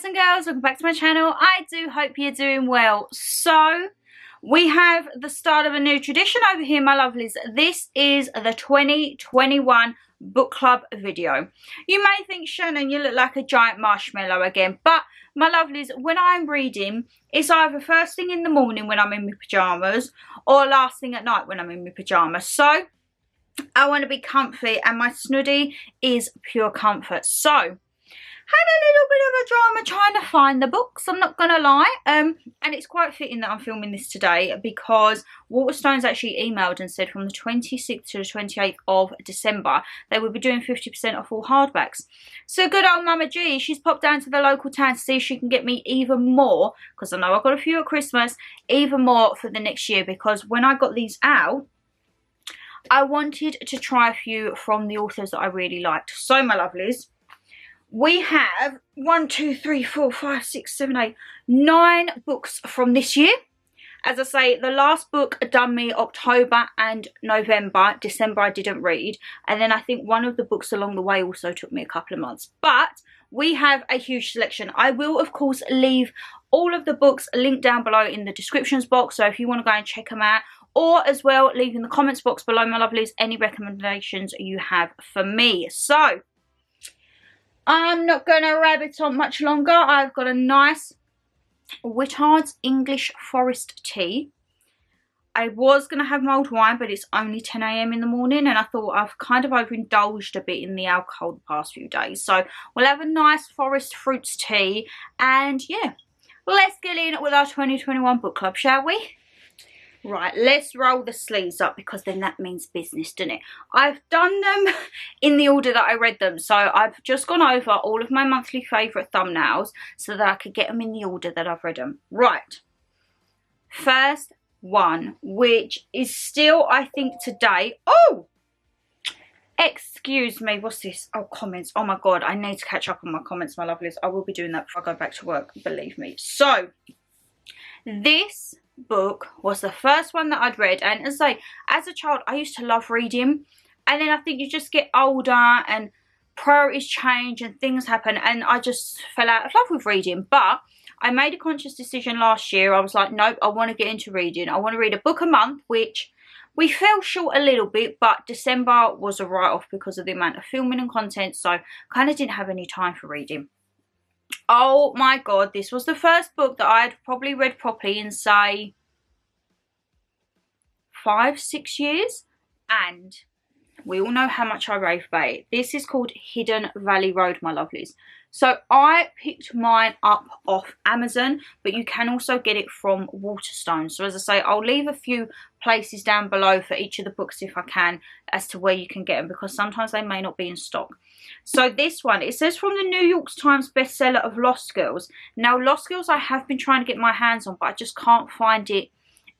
and girls, welcome back to my channel. I do hope you're doing well. So we have the start of a new tradition over here, my lovelies. This is the 2021 book club video. You may think, Shannon, you look like a giant marshmallow again, but my lovelies, when I'm reading, it's either first thing in the morning when I'm in my pyjamas or last thing at night when I'm in my pyjamas. So I want to be comfy, and my snuddy is pure comfort. So had a little bit of a drama trying to find the books, I'm not gonna lie, and it's quite fitting that I'm filming this today because Waterstones actually emailed and said from the 26th to the 28th of December they would be doing 50% off all hardbacks. So good old Mama G, she's popped down to the local town to see if she can get me even more, because I know I got a few at Christmas, even more for the next year, because when I got these out I wanted to try a few from the authors that I really liked. So my lovelies, we have 1, 2, 3, 4, 5, 6, 7, 8, 9 books from this year. As I say, the last book done me October and November. December I didn't read. And then I think one of the books along the way also took me a couple of months. But we have a huge selection. I will, of course, leave all of the books linked down below in the descriptions box. So if you want to go and check them out. Or as well, leave in the comments box below, my lovelies, any recommendations you have for me. So I'm not going to rabbit on much longer. I've got a nice Whittard's English Forest tea. I was going to have mulled wine, but it's only 10 AM in the morning, and I thought I've kind of overindulged a bit in the alcohol the past few days. So we'll have a nice forest fruits tea, and yeah, let's get in with our 2021 book club, shall we? Right, let's roll the sleeves up, because then that means business, doesn't it? I've done them in the order that I read them. So I've just gone over all of my monthly favourite thumbnails so that I could get them in the order that I've read them. Right. First one, which is still, I think, today. Oh! Excuse me, what's this? Oh, comments. Oh my God, I need to catch up on my comments, my lovelies. I will be doing that before I go back to work, believe me. So, this book was the first one that I'd read, and as I say, as a child I used to love reading, and then I think you just get older and priorities change and things happen, and I just fell out of love with reading. But I made a conscious decision last year. I was like, nope, I want to get into reading. I want to read a book a month, which we fell short a little bit, but December was a write-off because of the amount of filming and content, so kind of didn't have any time for reading. Oh my God, this was the first book that I had probably read properly in, say, 5, 6 years. And we all know how much I rave about it. This is called Hidden Valley Road, my lovelies. So I picked mine up off Amazon, but you can also get it from Waterstones. So as I say, I'll leave a few places down below for each of the books if I can, as to where you can get them, because sometimes they may not be in stock. So this one, it says from the New York Times bestseller of Lost Girls. Now, Lost Girls I have been trying to get my hands on, but I just can't find it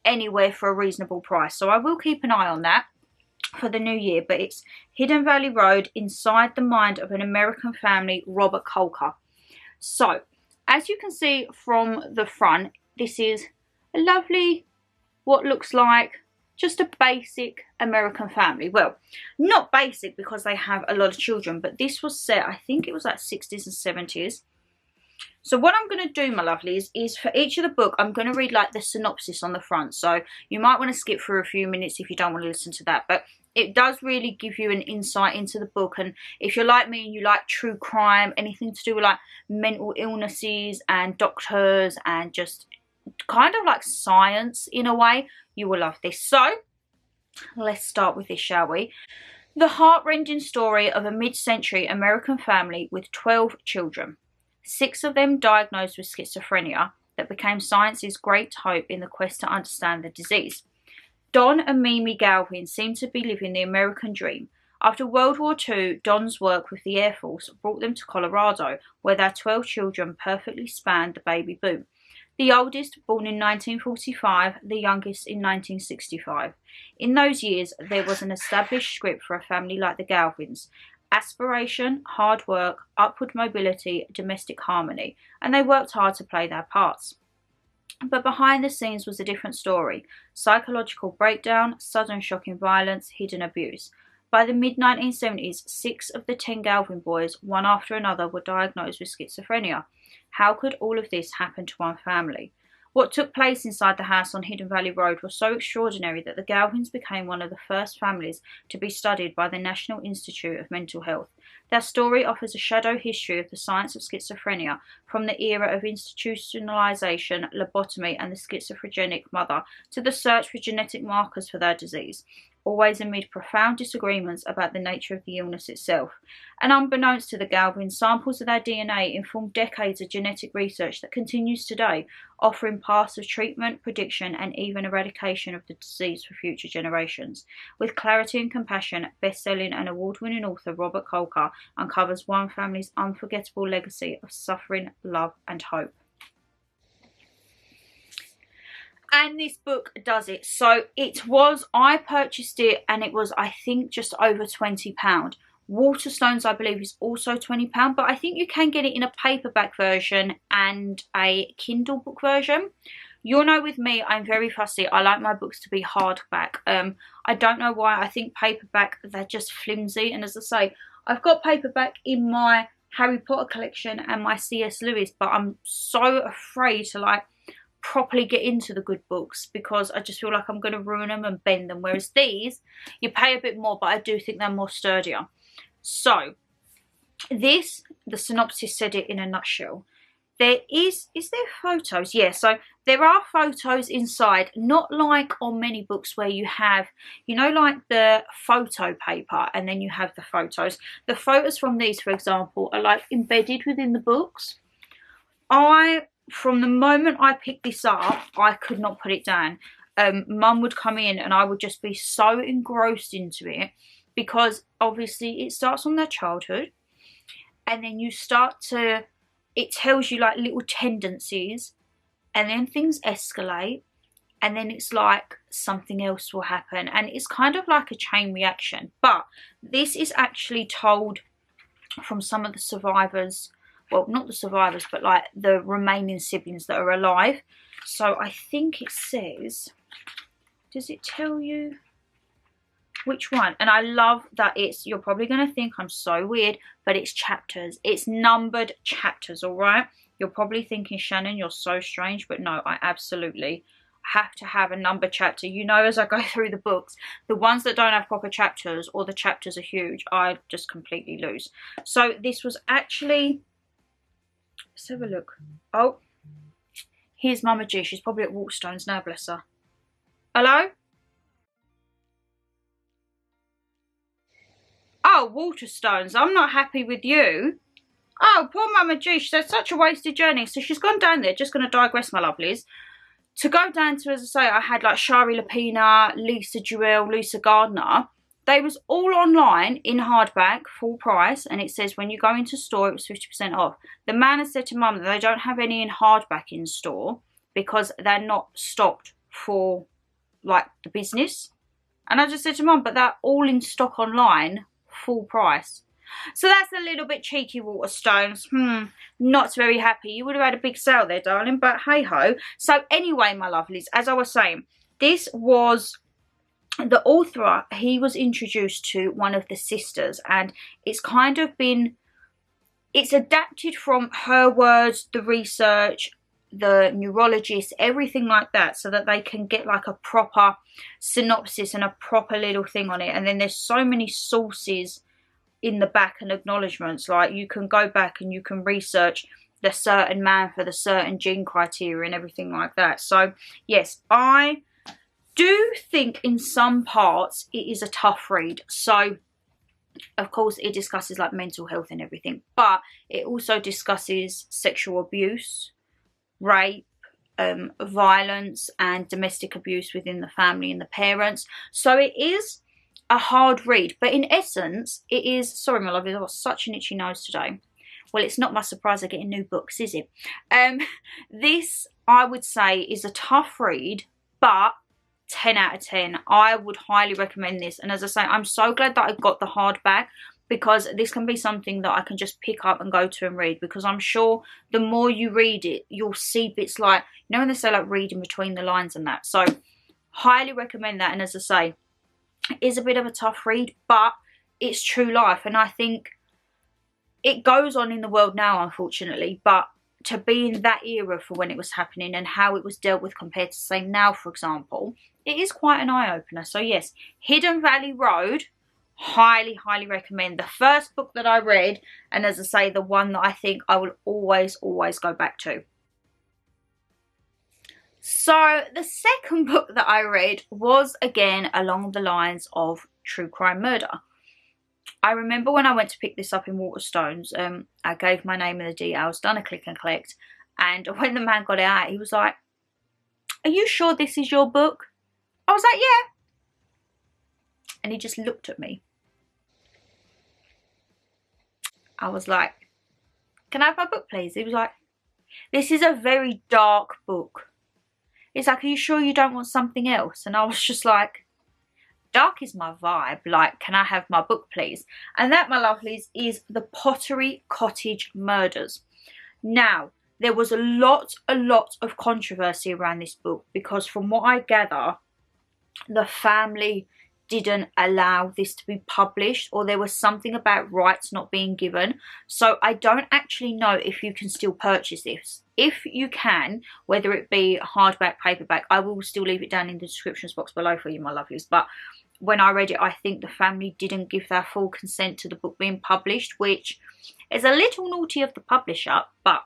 anywhere for a reasonable price. So I will keep an eye on that for the new year. But it's Hidden Valley Road, Inside the Mind of an American Family, Robert Colker. So as you can see from the front, this is a lovely, what looks like just a basic American family. Well, not basic because they have a lot of children, but this was set, I think it was like 60s and 70s. So what I'm going to do, my lovelies, is for each of the book, I'm going to read like the synopsis on the front. So you might want to skip through a few minutes if you don't want to listen to that. But it does really give you an insight into the book. And if you're like me and you like true crime, anything to do with like mental illnesses and doctors and just kind of like science in a way, you will love this. So let's start with this, shall we? The heart-rending story of a mid-century American family with 12 children. 6 of them diagnosed with schizophrenia that became science's great hope in the quest to understand the disease. Don and Mimi Galvin seem to be living the American dream. After World War II, Don's work with the Air Force brought them to Colorado, where their 12 children perfectly spanned the baby boom. The oldest born in 1945, the youngest in 1965. In those years, there was an established script for a family like the Galvins. Aspiration, hard work, upward mobility, domestic harmony, and they worked hard to play their parts. But behind the scenes was a different story. Psychological breakdown, sudden shocking violence, hidden abuse. By the mid-1970s, 6 of the 10 Galvin boys, one after another, were diagnosed with schizophrenia. How could all of this happen to one family? What took place inside the house on Hidden Valley Road was so extraordinary that the Galvins became one of the first families to be studied by the National Institute of Mental Health. Their story offers a shadow history of the science of schizophrenia, from the era of institutionalization, lobotomy, and the schizophrenic mother, to the search for genetic markers for their disease, always amid profound disagreements about the nature of the illness itself. And unbeknownst to the Galvins, samples of their DNA informed decades of genetic research that continues today, offering paths of treatment, prediction, and even eradication of the disease for future generations. With clarity and compassion, best-selling and award-winning author Robert Kolker uncovers one family's unforgettable legacy of suffering, love, and hope. And this book does it. So I purchased it and it was, I think, just over £20. Waterstones, I believe, is also £20, but I think you can get it in a paperback version and a Kindle book version. You'll know with me, I'm very fussy. I like my books to be hardback. I don't know why. I think paperback, they're just flimsy. And as I say, I've got paperback in my Harry Potter collection and my C.S. Lewis, but I'm so afraid to like properly get into the good books because I just feel like I'm going to ruin them and bend them. Whereas these, you pay a bit more, but I do think they're more sturdier. So this, the synopsis said it in a nutshell. There is there photos? Yeah, so there are photos inside, not like on many books where you have, you know, like the photo paper and then you have the photos. The photos from these, for example, are like embedded within the books. From the moment I picked this up, I could not put it down. Mum would come in and I would just be so engrossed into it because obviously it starts on their childhood and then you start to, it tells you like little tendencies and then things escalate and then it's like something else will happen and it's kind of like a chain reaction. But this is actually told from some of the survivors. Well, not the survivors, but like the remaining siblings that are alive. So I think it says, does it tell you which one? And I love that you're probably going to think I'm so weird, but it's chapters. It's numbered chapters, all right? You're probably thinking, Shannon, you're so strange, but no, I absolutely have to have a numbered chapter. You know, as I go through the books, the ones that don't have proper chapters or the chapters are huge, I just completely lose. So this was actually... Let's have a look. Oh, here's Mama G. She's probably at Waterstones now, bless her. Hello? Oh, Waterstones, I'm not happy with you. Oh, poor Mama G. She said such a wasted journey. So she's gone down there, just going to digress, my lovelies. To go down to, as I say, I had like Shari Lapina, Lisa Jewell, Lisa Gardner. They was all online in hardback, full price, and it says when you go into store, it was 50% off. The man has said to Mum that they don't have any in hardback in store because they're not stocked for, like, the business. And I just said to Mum, but they're all in stock online, full price. So that's a little bit cheeky, Waterstones. Not very happy. You would have had a big sale there, darling, but hey-ho. So anyway, my lovelies, as I was saying, this was... the author, he was introduced to one of the sisters and it's kind of been, it's adapted from her words, the research, the neurologist, everything like that, so that they can get like a proper synopsis and a proper little thing on it. And then there's so many sources in the back and acknowledgements, like you can go back and you can research the certain man for the certain gene criteria and everything like that. So yes, I do think in some parts it is a tough read. So of course it discusses like mental health and everything, but it also discusses sexual abuse, rape, violence and domestic abuse within the family and the parents. So it is a hard read, but in essence it is, sorry my lovely, I've got such an itchy nose today. Well, it's not my surprise I get new books, is it? This I would say is a tough read, but 10 out of 10. I would highly recommend this. And as I say, I'm so glad that I got the hardback because this can be something that I can just pick up and go to and read, because I'm sure the more you read it, you'll see bits like, you know when they say like reading between the lines and that. So highly recommend that. And as I say, It is a bit of a tough read, but it's true life, and I think it goes on in the world now, unfortunately, but to be in that era for when it was happening and how it was dealt with compared to, say, now, for example, it is quite an eye-opener. So yes, Hidden Valley Road, highly, highly recommend. The first book that I read, and as I say, the one that I think I will always, always go back to. So the second book that I read was, again, along the lines of true crime murder. I remember when I went to pick this up in Waterstones, I gave my name and the details, done a click and collect, and when the man got it out, he was like, "Are you sure this is your book?" I was like, "Yeah." And he just looked at me. I was like, "Can I have my book, please?" He was like, "This is a very dark book." He's like, "Are you sure you don't want something else?" And I was just like, dark is my vibe, like, can I have my book, please? And that, my lovelies, is The Pottery Cottage Murders. Now, there was a lot of controversy around this book because from what I gather, the family didn't allow this to be published, or there was something about rights not being given. So I don't actually know if you can still purchase this. If you can, whether it be hardback, paperback, I will still leave it down in the description box below for you, my lovelies. But when I read it, I think the family didn't give their full consent to the book being published, which is a little naughty of the publisher, but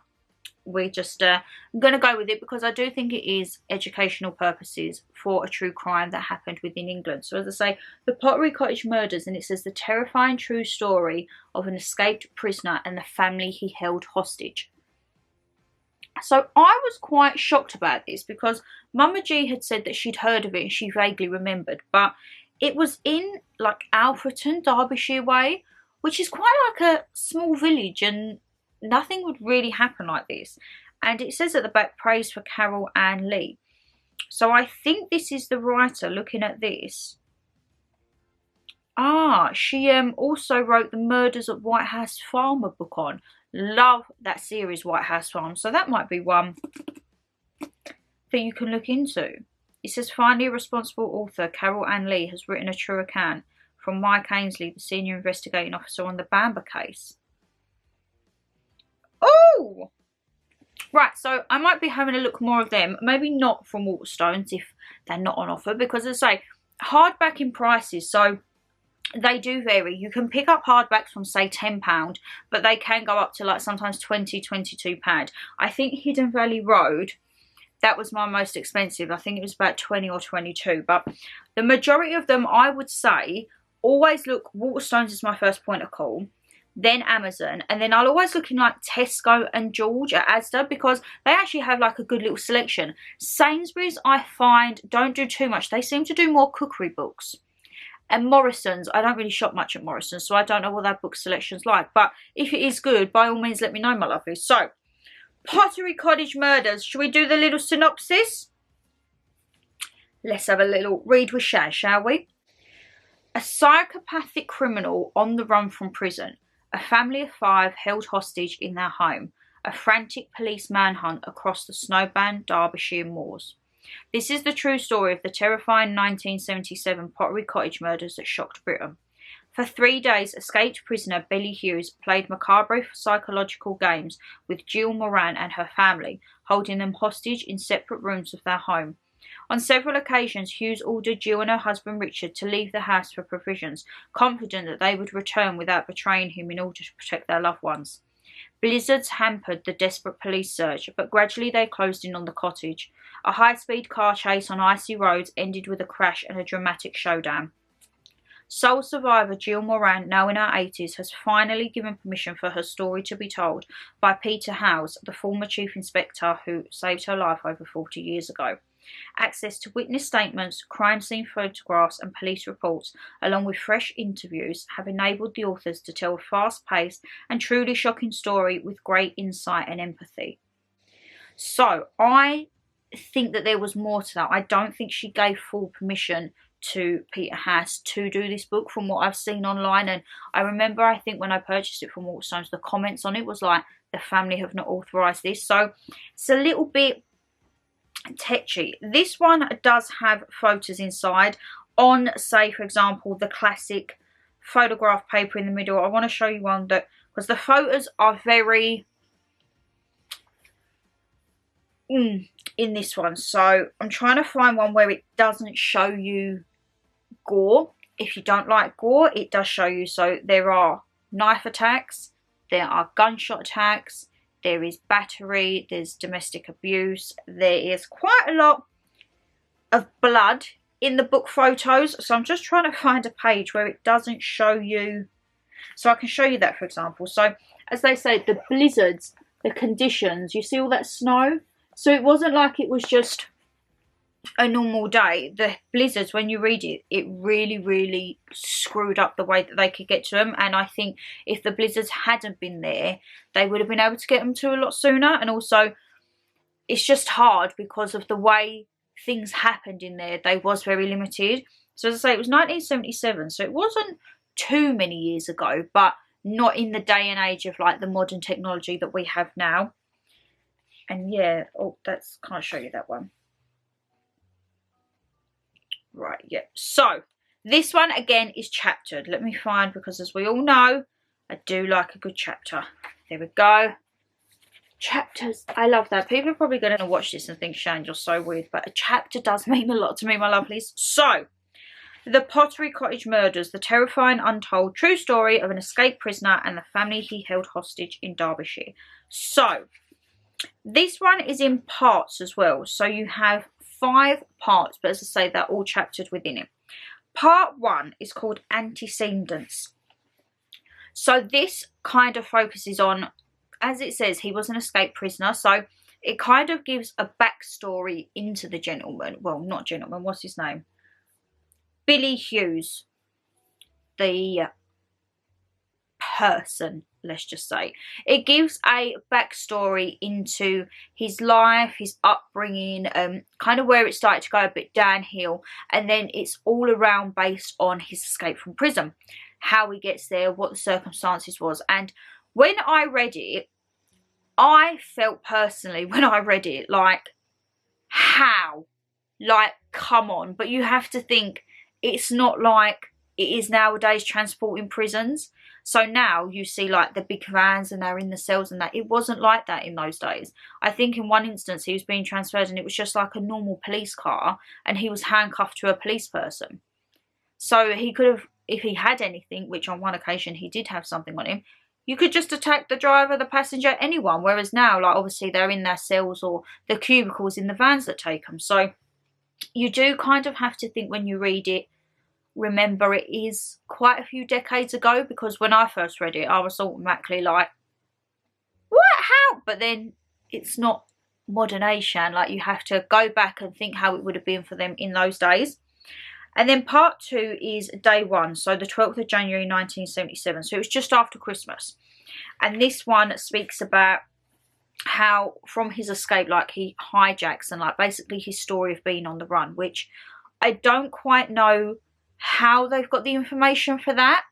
we're just going to go with it because I do think it is educational purposes for a true crime that happened within England. So as I say, The Pottery Cottage Murders, and it says the terrifying true story of an escaped prisoner and the family he held hostage. So I was quite shocked about this because Mama G had said that she'd heard of it and she vaguely remembered, but it was in like Alfreton, Derbyshire way, which is quite like a small village, and nothing would really happen like this. And it says at the back, praise for Carol Ann Lee. So I think this is the writer looking at this. Ah, she also wrote the Murders at White House Farm book on. Love that series, White House Farm. So that might be one that you can look into. It says, finally, a responsible author, Carol Ann Lee, has written a true account from Mike Ainsley, the senior investigating officer on the Bamber case. Oh! Right, so I might be having a look more of them. Maybe not from Waterstones if they're not on offer, because as I say, hardback in prices, so they do vary. You can pick up hardbacks from, say, £10, but they can go up to like sometimes £20, £22. I think Hidden Valley Road, that was my most expensive. I think it was about 20 or 22. But the majority of them, I would say, always look, Waterstones is my first point of call, then Amazon, and then I'll always look in like Tesco and George at Asda because they actually have like a good little selection. Sainsbury's, I find, don't do too much. They seem to do more cookery books. And Morrison's, I don't really shop much at Morrison's, so I don't know what that book selection's like. But if it is good, by all means, let me know, my lovely. So, Pottery Cottage Murders. Should we do the little synopsis? Let's have a little read with Shaz, shall we? A psychopathic criminal on the run from prison. A family of 5 held hostage in their home. A frantic police manhunt across the snowbound Derbyshire moors. This is the true story of the terrifying 1977 Pottery Cottage murders that shocked Britain. For 3 days, escaped prisoner Billy Hughes played macabre psychological games with Jill Moran and her family, holding them hostage in separate rooms of their home. On several occasions, Hughes ordered Jill and her husband Richard to leave the house for provisions, confident that they would return without betraying him in order to protect their loved ones. Blizzards hampered the desperate police search, but gradually they closed in on the cottage. A high-speed car chase on icy roads ended with a crash and a dramatic showdown. Sole survivor Jill Moran, now in her 80s, has finally given permission for her story to be told by Peter Howes, the former chief inspector who saved her life over 40 years ago. Access to witness statements, crime scene photographs and police reports, along with fresh interviews, have enabled the authors to tell a fast-paced and truly shocking story with great insight and empathy. So, I think that there was more to that. I don't think she gave full permission to Peter Howes to do this book from what I've seen online. And I remember, I think when I purchased it from Waterstones, the comments on it was like, the family have not authorised this. So, it's a little bit tetchy. This one does have photos inside. on, say, for example, the classic photograph paper in the middle. I want to show you one that, because the photos are very in this one. So I'm trying to find one where it doesn't show you gore. If you don't like gore, it does show you. So there are knife attacks, there are gunshot attacks, there is battery, there's domestic abuse, there is quite a lot of blood in the book photos. So I'm just trying to find a page where it doesn't show you. So I can show you that, for example. So as they say, the blizzards, the conditions, you see all that snow? So it wasn't like it was just a normal day. The blizzards, when you read it, it really, really screwed up the way that they could get to them. And I think if the blizzards hadn't been there, they would have been able to get them to a lot sooner. And also, it's just hard because of the way things happened in there. They was very limited. So as I say, it was 1977, so it wasn't too many years ago, but not in the day and age of like the modern technology that we have now. And yeah, oh, that's, can't show you that one. Right, yeah. So this one again is chaptered. Let me find, because as we all know, I do like a good chapter. There we go. Chapters, I love that. People are probably going to watch this and think, Shan, you're so weird, but a chapter does mean a lot to me, my lovelies. So, the Pottery Cottage Murders, the terrifying, untold, true story of an escaped prisoner and the family he held hostage in Derbyshire. So, this one is in parts as well. So, you have 5 parts, but as I say, they're all chaptered within it. Part 1 is called Antecedents. So, this kind of focuses on, as it says, he was an escaped prisoner, so it kind of gives a backstory into the gentleman. Well, not gentleman, what's his name? Billy Hughes. The person, let's just say. It gives a backstory into his life, his upbringing, kind of where it started to go a bit downhill, and then it's all around based on his escape from prison. How he gets there, what the circumstances was, and when I read it, I felt personally, when I read it, like, how? Like, come on. But you have to think, it's not like it is nowadays transporting prisons. So now you see, like, the big vans and they're in the cells and that. It wasn't like that in those days. I think in one instance he was being transferred and it was just like a normal police car and he was handcuffed to a police person. So he could have, if he had anything, which on one occasion he did have something on him, you could just attack the driver, the passenger, anyone. Whereas now, like, obviously they're in their cells or the cubicles in the vans that take them. So you do kind of have to think when you read it, remember it is quite a few decades ago, because when I first read it, I was automatically like, what? How? But then it's not modern age, Shan. Like, you have to go back and think how it would have been for them in those days. And then part 2 is day 1, so the 12th of January 1977. So it was just after Christmas. And this one speaks about how from his escape, like, he hijacks and, like, basically his story of being on the run, which I don't quite know how they've got the information for that,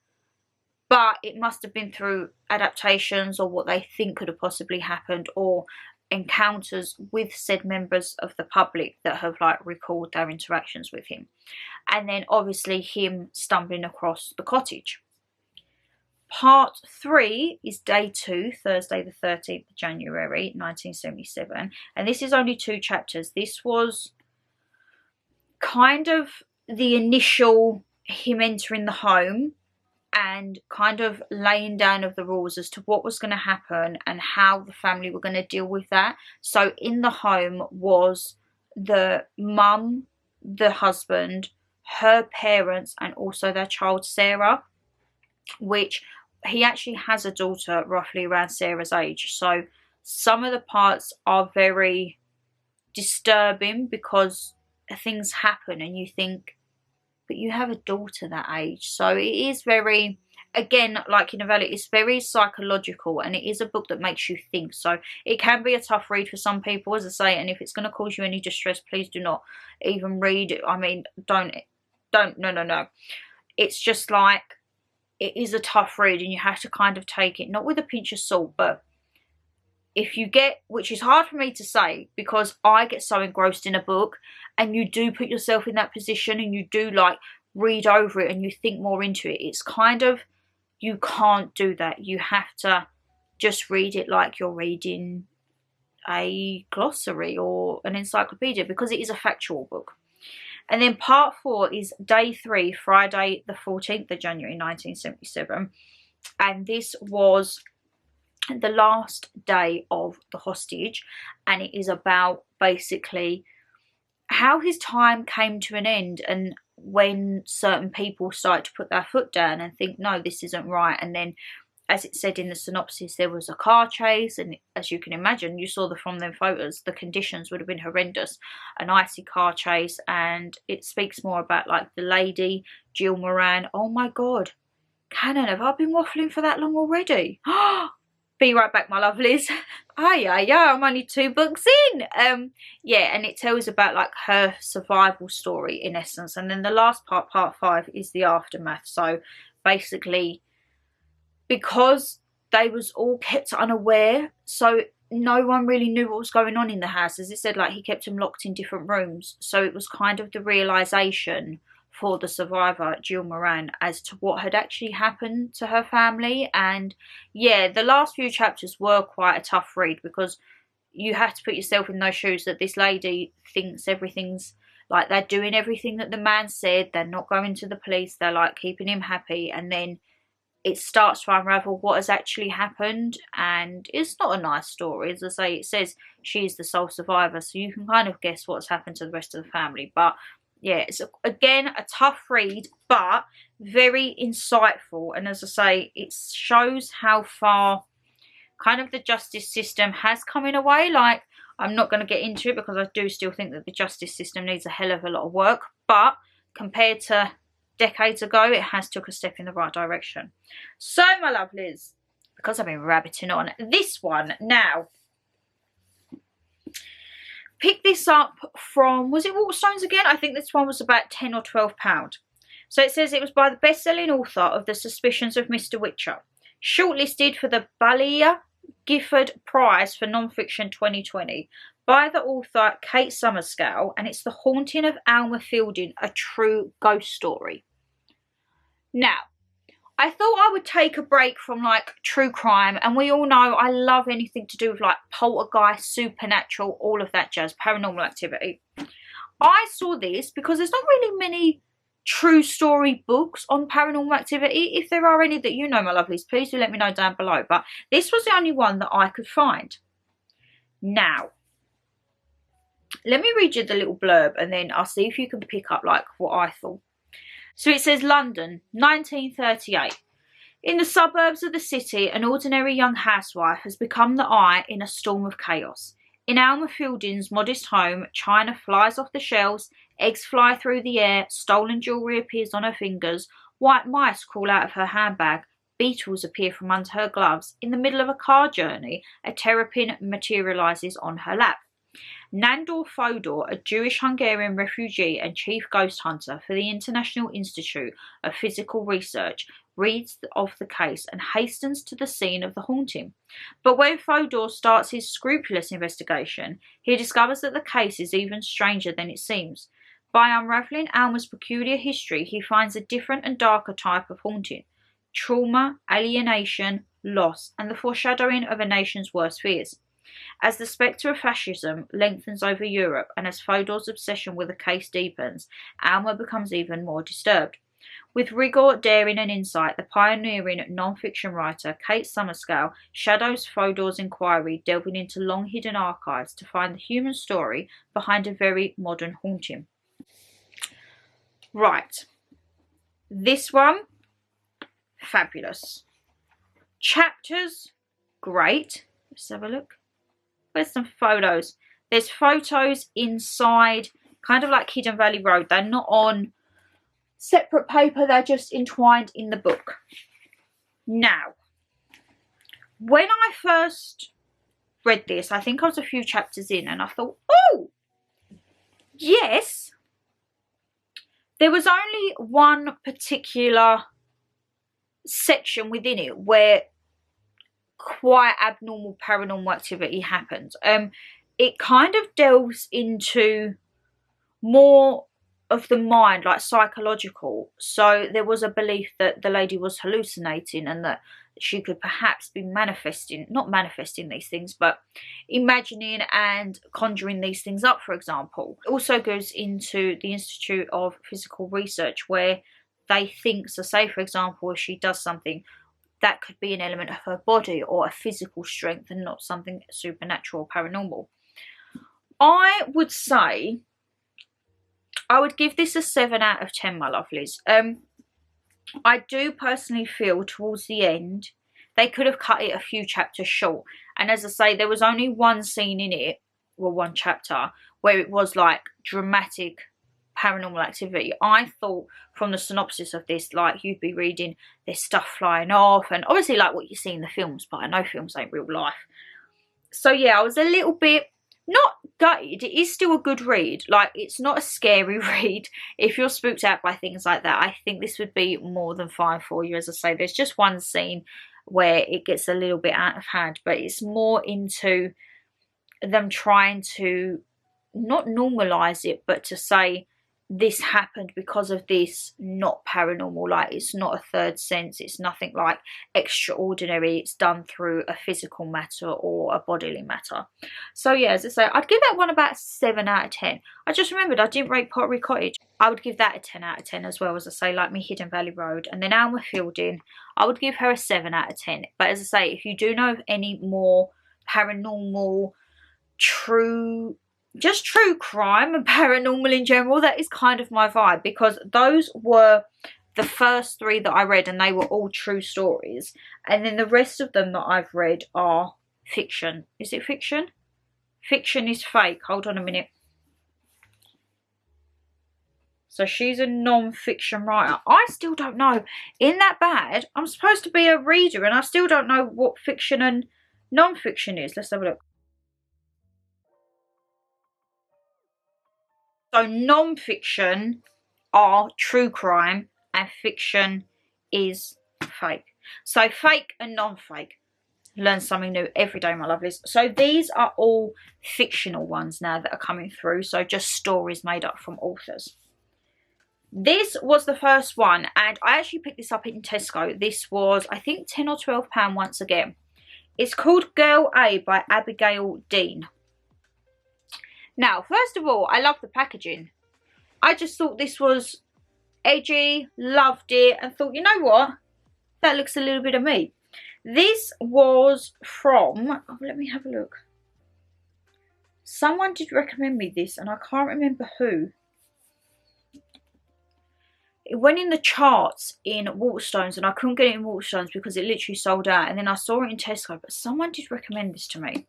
but it must have been through adaptations or what they think could have possibly happened, or encounters with said members of the public that have, like, recalled their interactions with him. And then obviously him stumbling across the cottage. Part 3 is day 2, Thursday the 13th of January 1977, and this is only 2 chapters. This was kind of the initial him entering the home and kind of laying down of the rules as to what was going to happen and how the family were going to deal with that. So in the home was the mum, the husband, her parents, and also their child Sarah, which he actually has a daughter roughly around Sarah's age. So some of the parts are very disturbing because things happen and you think, but you have a daughter that age. So it is very, again, like in Novella, it's very psychological, and it is a book that makes you think. So it can be a tough read for some people, as I say, and if it's going to cause you any distress, please do not even read it. I mean, no. It's just like, it is a tough read and you have to kind of take it, not with a pinch of salt, but if you get, which is hard for me to say because I get so engrossed in a book, and you do put yourself in that position and you do like read over it and you think more into it, it's kind of, you can't do that. You have to just read it like you're reading a glossary or an encyclopedia, because it is a factual book. And then part 4 is day 3, Friday the 14th of January 1977, and this was the last day of the hostage, and it is about basically how his time came to an end, and when certain people started to put their foot down and think, no, this isn't right. And then, as it said in the synopsis, there was a car chase, and as you can imagine, you saw from them photos, the conditions would have been horrendous. An icy car chase, and it speaks more about like the lady, Jill Moran. Oh my God, Canon, have I been waffling for that long already? Be right back, my lovelies. Yeah, I'm only 2 books in. Yeah, and it tells about like her survival story in essence. And then the last part, part 5, is the aftermath. So basically, because they was all kept unaware, so no one really knew what was going on in the house. As it said, like he kept them locked in different rooms. So it was kind of the realisation for the survivor, Jill Moran, as to what had actually happened to her family. And yeah, the last few chapters were quite a tough read, because you have to put yourself in those shoes, that this lady thinks everything's like, they're doing everything that the man said, they're not going to the police, they're like keeping him happy, and then it starts to unravel what has actually happened. And it's not a nice story. As I say, it says she's the sole survivor, so you can kind of guess what's happened to the rest of the family. But yeah, it's again a tough read, but very insightful. And as I say, it shows how far kind of the justice system has come in a way. Like, I'm not going to get into it because I do still think that the justice system needs a hell of a lot of work, but compared to decades ago, it has took a step in the right direction. So my lovelies, because I've been rabbiting on, this one now, picked this up from, was it Waterstones again? I think this one was about £10 or £12. So it says it was by the best-selling author of The Suspicions of Mr. Witcher, shortlisted for the Balia Gifford Prize for Non-Fiction 2020 by the author Kate Summerscale, and it's The Haunting of Alma Fielding, a true ghost story. Now, I thought I would take a break from like true crime, and we all know I love anything to do with like poltergeist, supernatural, all of that jazz, paranormal activity. I saw this because there's not really many true story books on paranormal activity. If there are any that you know, my lovelies, please do let me know down below. But this was the only one that I could find. Now, let me read you the little blurb, and then I'll see if you can pick up like what I thought. So it says, London, 1938. In the suburbs of the city, an ordinary young housewife has become the eye in a storm of chaos. In Alma Fielding's modest home, china flies off the shelves, eggs fly through the air, stolen jewellery appears on her fingers, white mice crawl out of her handbag, beetles appear from under her gloves. In the middle of a car journey, a terrapin materialises on her lap. Nandor Fodor, a Jewish-Hungarian refugee and chief ghost hunter for the International Institute of Physical Research, reads of the case and hastens to the scene of the haunting. But when Fodor starts his scrupulous investigation, he discovers that the case is even stranger than it seems. By unravelling Alma's peculiar history, he finds a different and darker type of haunting: trauma, alienation, loss, and the foreshadowing of a nation's worst fears. As the spectre of fascism lengthens over Europe, and as Fodor's obsession with the case deepens, Alma becomes even more disturbed. With rigour, daring and insight, the pioneering non-fiction writer Kate Summerscale shadows Fodor's inquiry, delving into long-hidden archives to find the human story behind a very modern haunting. Right. This one, fabulous. Chapters, great. Let's have a look. Where's some photos? There's photos inside, kind of like Hidden Valley Road. They're not on separate paper, they're just entwined in the book. Now, when I first read this, I think I was a few chapters in, and I thought, oh, yes. There was only one particular section within it where quite abnormal paranormal activity happens. It kind of delves into more of the mind, like psychological. So there was a belief that the lady was hallucinating and that she could perhaps be not manifesting these things, but imagining and conjuring these things up, for example. It also goes into the Institute of Physical Research, where they think, so say for example, if she does something, that could be an element of her body or a physical strength and not something supernatural or paranormal. I would say I would give this a 7 out of 10, my lovelies. I do personally feel towards the end they could have cut it a few chapters short. And as I say, there was only one scene in it, well, one chapter, where it was like dramatic paranormal activity. I thought from the synopsis of this, like, you'd be reading there's stuff flying off, and obviously like what you see in the films, but I know films ain't real life. So yeah, I was a little bit not gutted. It is still a good read. Like, it's not a scary read. If you're spooked out by things like that, I think this would be more than fine for you. As I say, there's just one scene where it gets a little bit out of hand, but it's more into them trying to not normalize it, but to say this happened because of this, not paranormal. Like, it's not a third sense, it's nothing like extraordinary, it's done through a physical matter or a bodily matter. So yeah, as I say, I'd give that one about 7 out of 10. I just remembered I didn't rate Pottery Cottage. I would give that a 10 out of 10 as well, as I say, like me Hidden Valley Road. And then Alma Fielding, I would give her a 7 out of 10. But as I say, if you do know of any more paranormal, just true crime and paranormal in general, that is kind of my vibe, because those were the first 3 that I read and they were all true stories, and then the rest of them that I've read are fiction. Is it fiction? Fiction is fake. Hold on a minute. So she's a non-fiction writer. I still don't know. In that bad, I'm supposed to be a reader and I still don't know what fiction and non-fiction is. Let's have a look. So non-fiction are true crime and fiction is fake. So fake and non-fake. Learn something new every day, my lovelies. So these are all fictional ones now that are coming through. So just stories made up from authors. This was the first one, and I actually picked this up in Tesco. This was, I think, £10 or £12 once again. It's called Girl A by Abigail Dean. Now, first of all, I love the packaging. I just thought this was edgy, loved it, and thought, you know what? That looks a little bit of me. This was from, oh, let me have a look. Someone did recommend me this, and I can't remember who. It went in the charts in Waterstones, and I couldn't get it in Waterstones because it literally sold out. And then I saw it in Tesco, but someone did recommend this to me.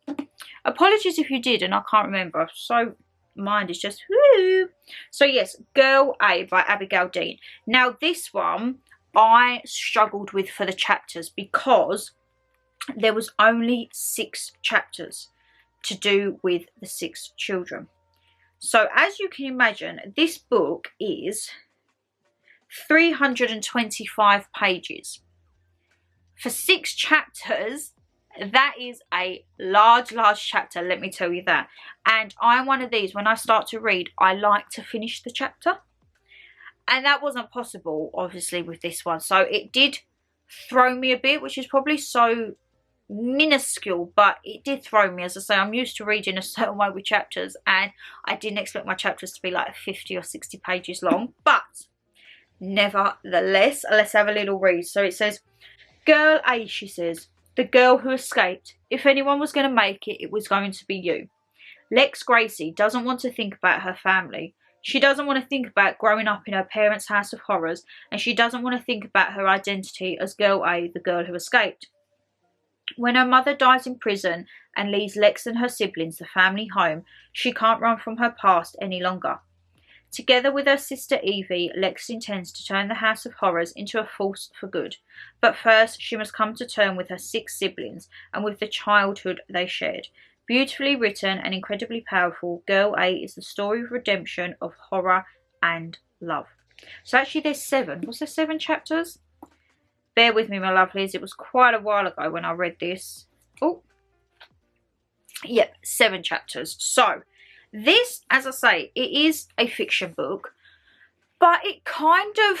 Apologies if you did and I can't remember. So mind is just woo. So yes, Girl A by Abigail Dean. Now this one I struggled with for the chapters because there was only 6 chapters to do with the 6 children. So as you can imagine, this book is 325 pages. For 6 chapters, that is a large chapter, let me tell you that. And I'm one of these, when I start to read, I like to finish the chapter. And that wasn't possible, obviously, with this one. So it did throw me a bit, which is probably so minuscule, but it did throw me. As I say, I'm used to reading a certain way with chapters, and I didn't expect my chapters to be like 50 or 60 pages long. But nevertheless, let's have a little read. So it says, Girl A, she says, the girl who escaped. If anyone was going to make it, it was going to be you. Lex Gracie doesn't want to think about her family. She doesn't want to think about growing up in her parents' house of horrors, and she doesn't want to think about her identity as Girl A, the girl who escaped. When her mother dies in prison and leaves Lex and her siblings the family home, she can't run from her past any longer. Together with her sister Evie, Lex intends to turn the House of Horrors into a force for good. But first, she must come to terms with her 6 siblings and with the childhood they shared. Beautifully written and incredibly powerful, Girl A is the story of redemption, of horror and love. So actually there's 7. Was there 7 chapters? bear with me, my lovelies. It was quite a while ago when I read this. Oh, yep, 7 chapters. So this, as I say, it is a fiction book, but it kind of,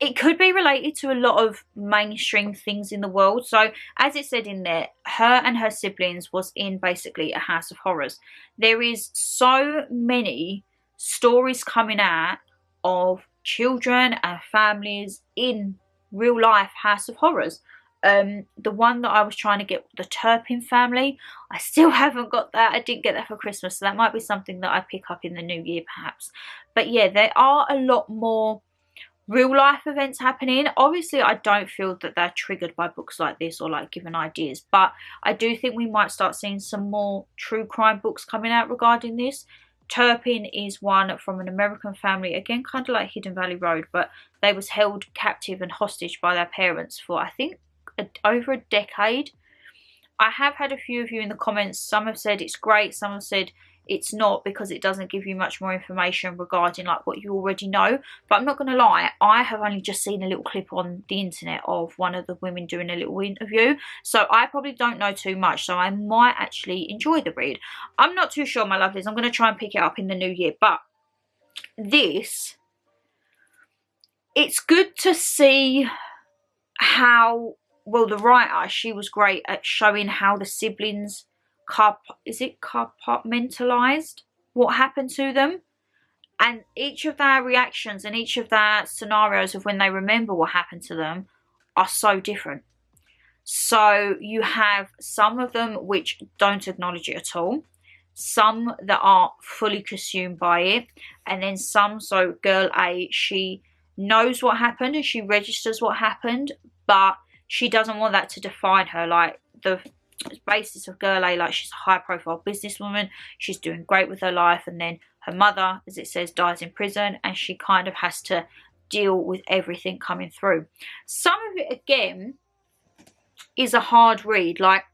it could be related to a lot of mainstream things in the world. So as it said in there, her and her siblings was in basically a house of horrors. There is so many stories coming out of children and families in real life house of horrors. The one that I was trying to get, the Turpin family, I still haven't got that. I didn't get that for Christmas, so that might be something that I pick up in the new year perhaps. But yeah, there are a lot more real life events happening. Obviously I don't feel that they're triggered by books like this or like giving ideas, but I do think we might start seeing some more true crime books coming out regarding this. Turpin is one from an American family, again kind of like Hidden Valley Road, but they was held captive and hostage by their parents for I think over a decade. I have had a few of you in the comments, some have said it's great, some have said it's not because it doesn't give you much more information regarding like what you already know. But I'm not going to lie, I have only just seen a little clip on the internet of one of the women doing a little interview, so I probably don't know too much, so I might actually enjoy the read. I'm not too sure, my lovelies. I'm going to try and pick it up in the new year. But this, it's good to see how, well, the writer, she was great at showing how the siblings compartmentalized what happened to them, and each of their reactions and each of their scenarios of when they remember what happened to them are so different. So you have some of them which don't acknowledge it at all, some that are fully consumed by it, and then some, so girl A, she knows what happened and she registers what happened, but she doesn't want that to define her. Like the basis of girl A, like she's a high profile businesswoman, she's doing great with her life, and then her mother, as it says, dies in prison, and she kind of has to deal with everything coming through. Some of it again is a hard read. Like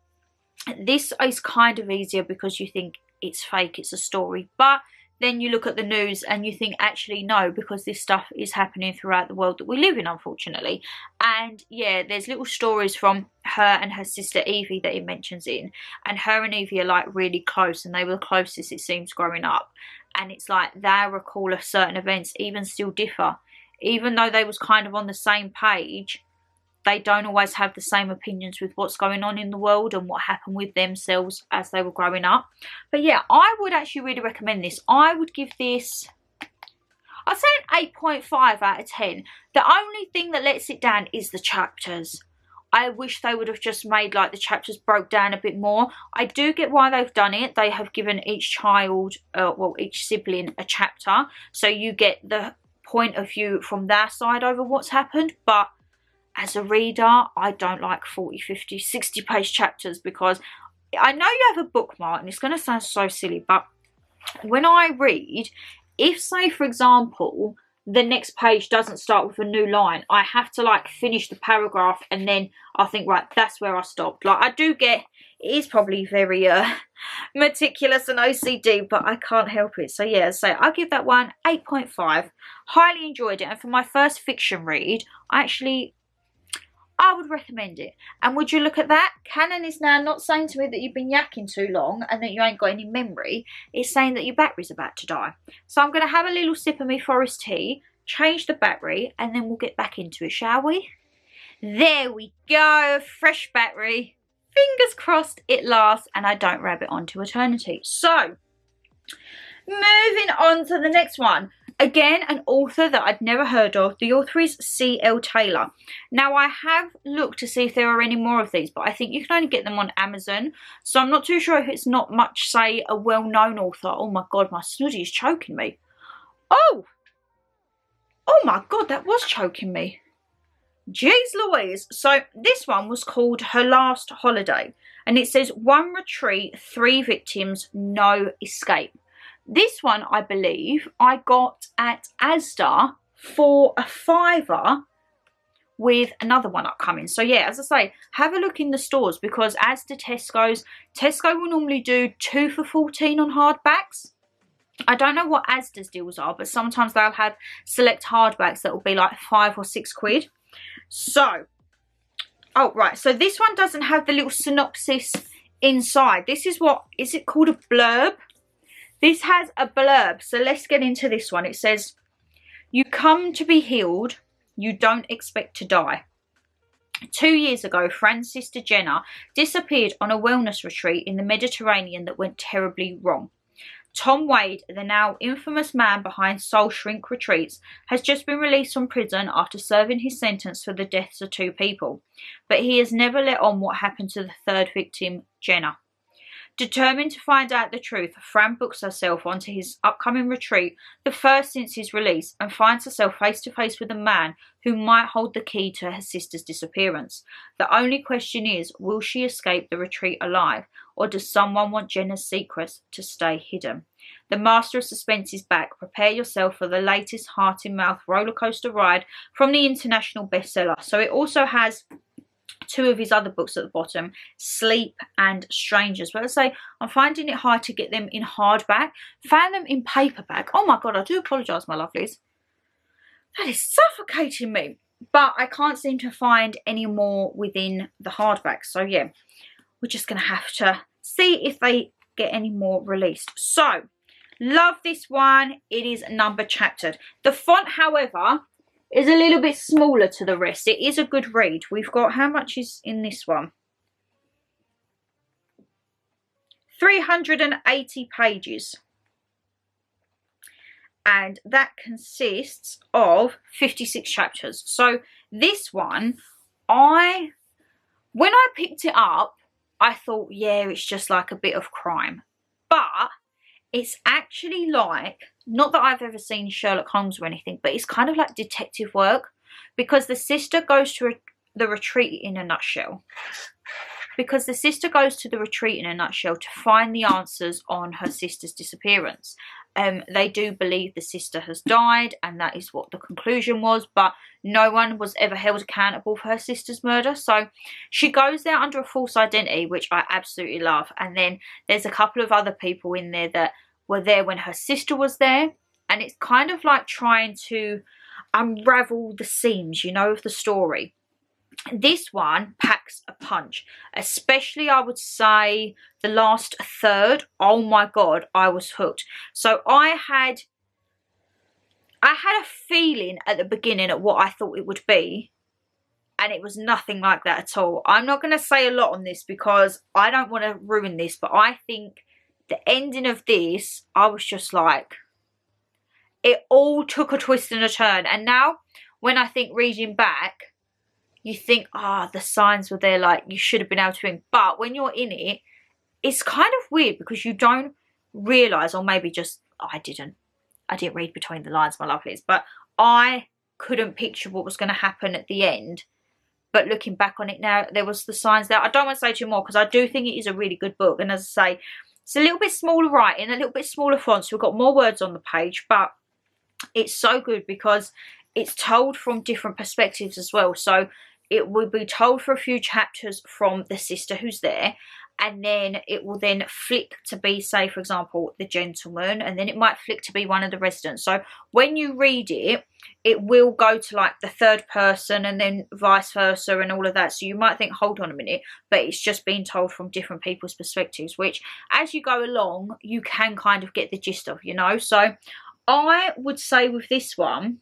this is kind of easier because you think it's fake, it's a story, but then you look at the news and you think, actually no, because this stuff is happening throughout the world that we live in, unfortunately. And yeah, there's little stories from her and her sister Evie that it mentions in, and her and Evie are like really close, and they were the closest it seems growing up. And it's like their recall of certain events even still differ, even though they was kind of on the same page. They don't always have the same opinions with what's going on in the world and what happened with themselves as they were growing up. But yeah, I would actually really recommend this. I would give this, I'd say an 8.5 out of 10. The only thing that lets it down is the chapters. I wish they would have just made like the chapters broke down a bit more. I do get why they've done it. They have given each child, well, each sibling a chapter, so you get the point of view from their side over what's happened. But as a reader, I don't like 40, 50, 60 page chapters, because I know you have a bookmark and it's going to sound so silly, but when I read, if say for example the next page doesn't start with a new line, I have to like finish the paragraph and then I think, right, that's where I stopped. Like I do get, it is probably very meticulous and OCD, but I can't help it. So yeah, so I'll give that one 8.5. Highly enjoyed it, and for my first fiction read, I would recommend it. And would you look at that? Canon is now not saying to me that you've been yakking too long and that you ain't got any memory. It's saying that your battery's about to die. So I'm going to have a little sip of my forest tea, change the battery, and then we'll get back into it, shall we? There we go. Fresh battery. Fingers crossed it lasts and I don't rab it on to eternity. So, moving on to the next one. Again, an author that I'd never heard of. The author is C.L. Taylor. Now, I have looked to see if there are any more of these, but I think you can only get them on Amazon. So I'm not too sure if it's not much, say, a well-known author. Oh my God, my snooty is choking me. Oh! Oh my God, that was choking me. Jeez Louise. So this one was called Her Last Holiday. And it says, 1 retreat, 3 victims, no escape. This one, I believe, I got at Asda for a £5 with another one upcoming. So yeah, as I say, have a look in the stores, because Asda, Tesco will normally do 2 for £14 on hardbacks. I don't know what Asda's deals are, but sometimes they'll have select hardbacks that will be like 5 or 6 quid. So, oh, right. So this one doesn't have the little synopsis inside. This is what, is it called a blurb? This has a blurb. So let's get into this one. It says, you come to be healed. You don't expect to die. 2 years ago, Fran's sister Jenna disappeared on a wellness retreat in the Mediterranean that went terribly wrong. Tom Wade, the now infamous man behind Soul Shrink Retreats, has just been released from prison after serving his sentence for the deaths of 2 people. But he has never let on what happened to the 3rd victim, Jenna. Determined to find out the truth, Fran books herself onto his upcoming retreat, the first since his release, and finds herself face to face with a man who might hold the key to her sister's disappearance. The only question is, will she escape the retreat alive, or does someone want Jenna's secrets to stay hidden? The Master of Suspense is back. Prepare yourself for the latest heart-in-mouth rollercoaster ride from the international bestseller. So it also has 2 of his other books at the bottom, Sleep and Strangers. But let's say I'm finding it hard to get them in hardback. Found them in paperback. Oh my god, I do apologise, my lovelies. That is suffocating me. But I can't seem to find any more within the hardback. So yeah, we're just going to have to see if they get any more released. So, love this one. It is number chaptered. The font, however, is a little bit smaller to the rest. It is a good read. We've got, how much is in this one? 380 pages. And that consists of 56 chapters. So this one, when I picked it up, I thought, yeah, it's just like a bit of crime. But it's actually like, not that I've ever seen Sherlock Holmes or anything, but it's kind of like detective work, because the sister goes to the retreat in a nutshell. Because the sister goes to the retreat in a nutshell to find the answers on her sister's disappearance. They do believe the sister has died, and that is what the conclusion was, but no one was ever held accountable for her sister's murder. So she goes there under a false identity, which I absolutely love. And then there's a couple of other people in there that were there when her sister was there, and it's kind of like trying to unravel the seams, you know, of the story. This one packs a punch, especially I would say the last third. Oh my god, I was hooked. So I had a feeling at the beginning at what I thought it would be, and it was nothing like that at all. I'm not going to say a lot on this because I don't want to ruin this, but I think the ending of this, I was just like, it all took a twist and a turn. And now when I think reading back, you think, the signs were there, like you should have been able to win. But when you're in it, it's kind of weird because you don't realise, or maybe just I didn't read between the lines, my lovelies, but I couldn't picture what was going to happen at the end. But looking back on it now, there was the signs there. I don't want to say too more because I do think it is a really good book. And as I say, it's a little bit smaller writing, a little bit smaller fonts. We've got more words on the page, but it's so good because it's told from different perspectives as well. So it will be told for a few chapters from the sister who's there, and then it will then flick to be, say, for example, the gentleman, and then it might flick to be one of the residents. So when you read it, it will go to like the third person and then vice versa and all of that. So you might think, hold on a minute, but it's just being told from different people's perspectives, which as you go along, you can kind of get the gist of, you know. So I would say with this one,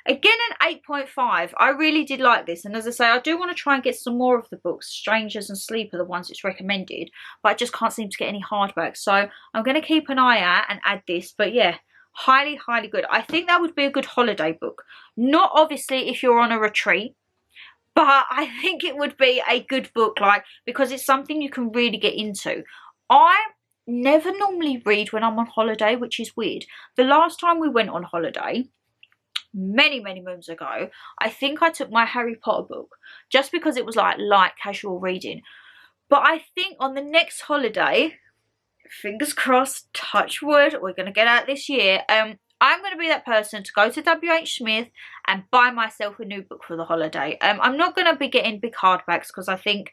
again, an 8.5. I really did like this. And as I say, I do want to try and get some more of the books. Strangers and Sleep are the ones it's recommended. But I just can't seem to get any hardback. So I'm going to keep an eye out and add this. But yeah, highly, highly good. I think that would be a good holiday book. Not obviously if you're on a retreat. But I think it would be a good book, like, because it's something you can really get into. I never normally read when I'm on holiday, which is weird. The last time we went on holiday, many moons ago, I think I took my Harry Potter book just because it was like light casual reading. But I think on the next holiday, fingers crossed, touch wood, we're going to get out this year, I'm going to be that person to go to WHSmith and buy myself a new book for the holiday. I'm not going to be getting big hardbacks because I think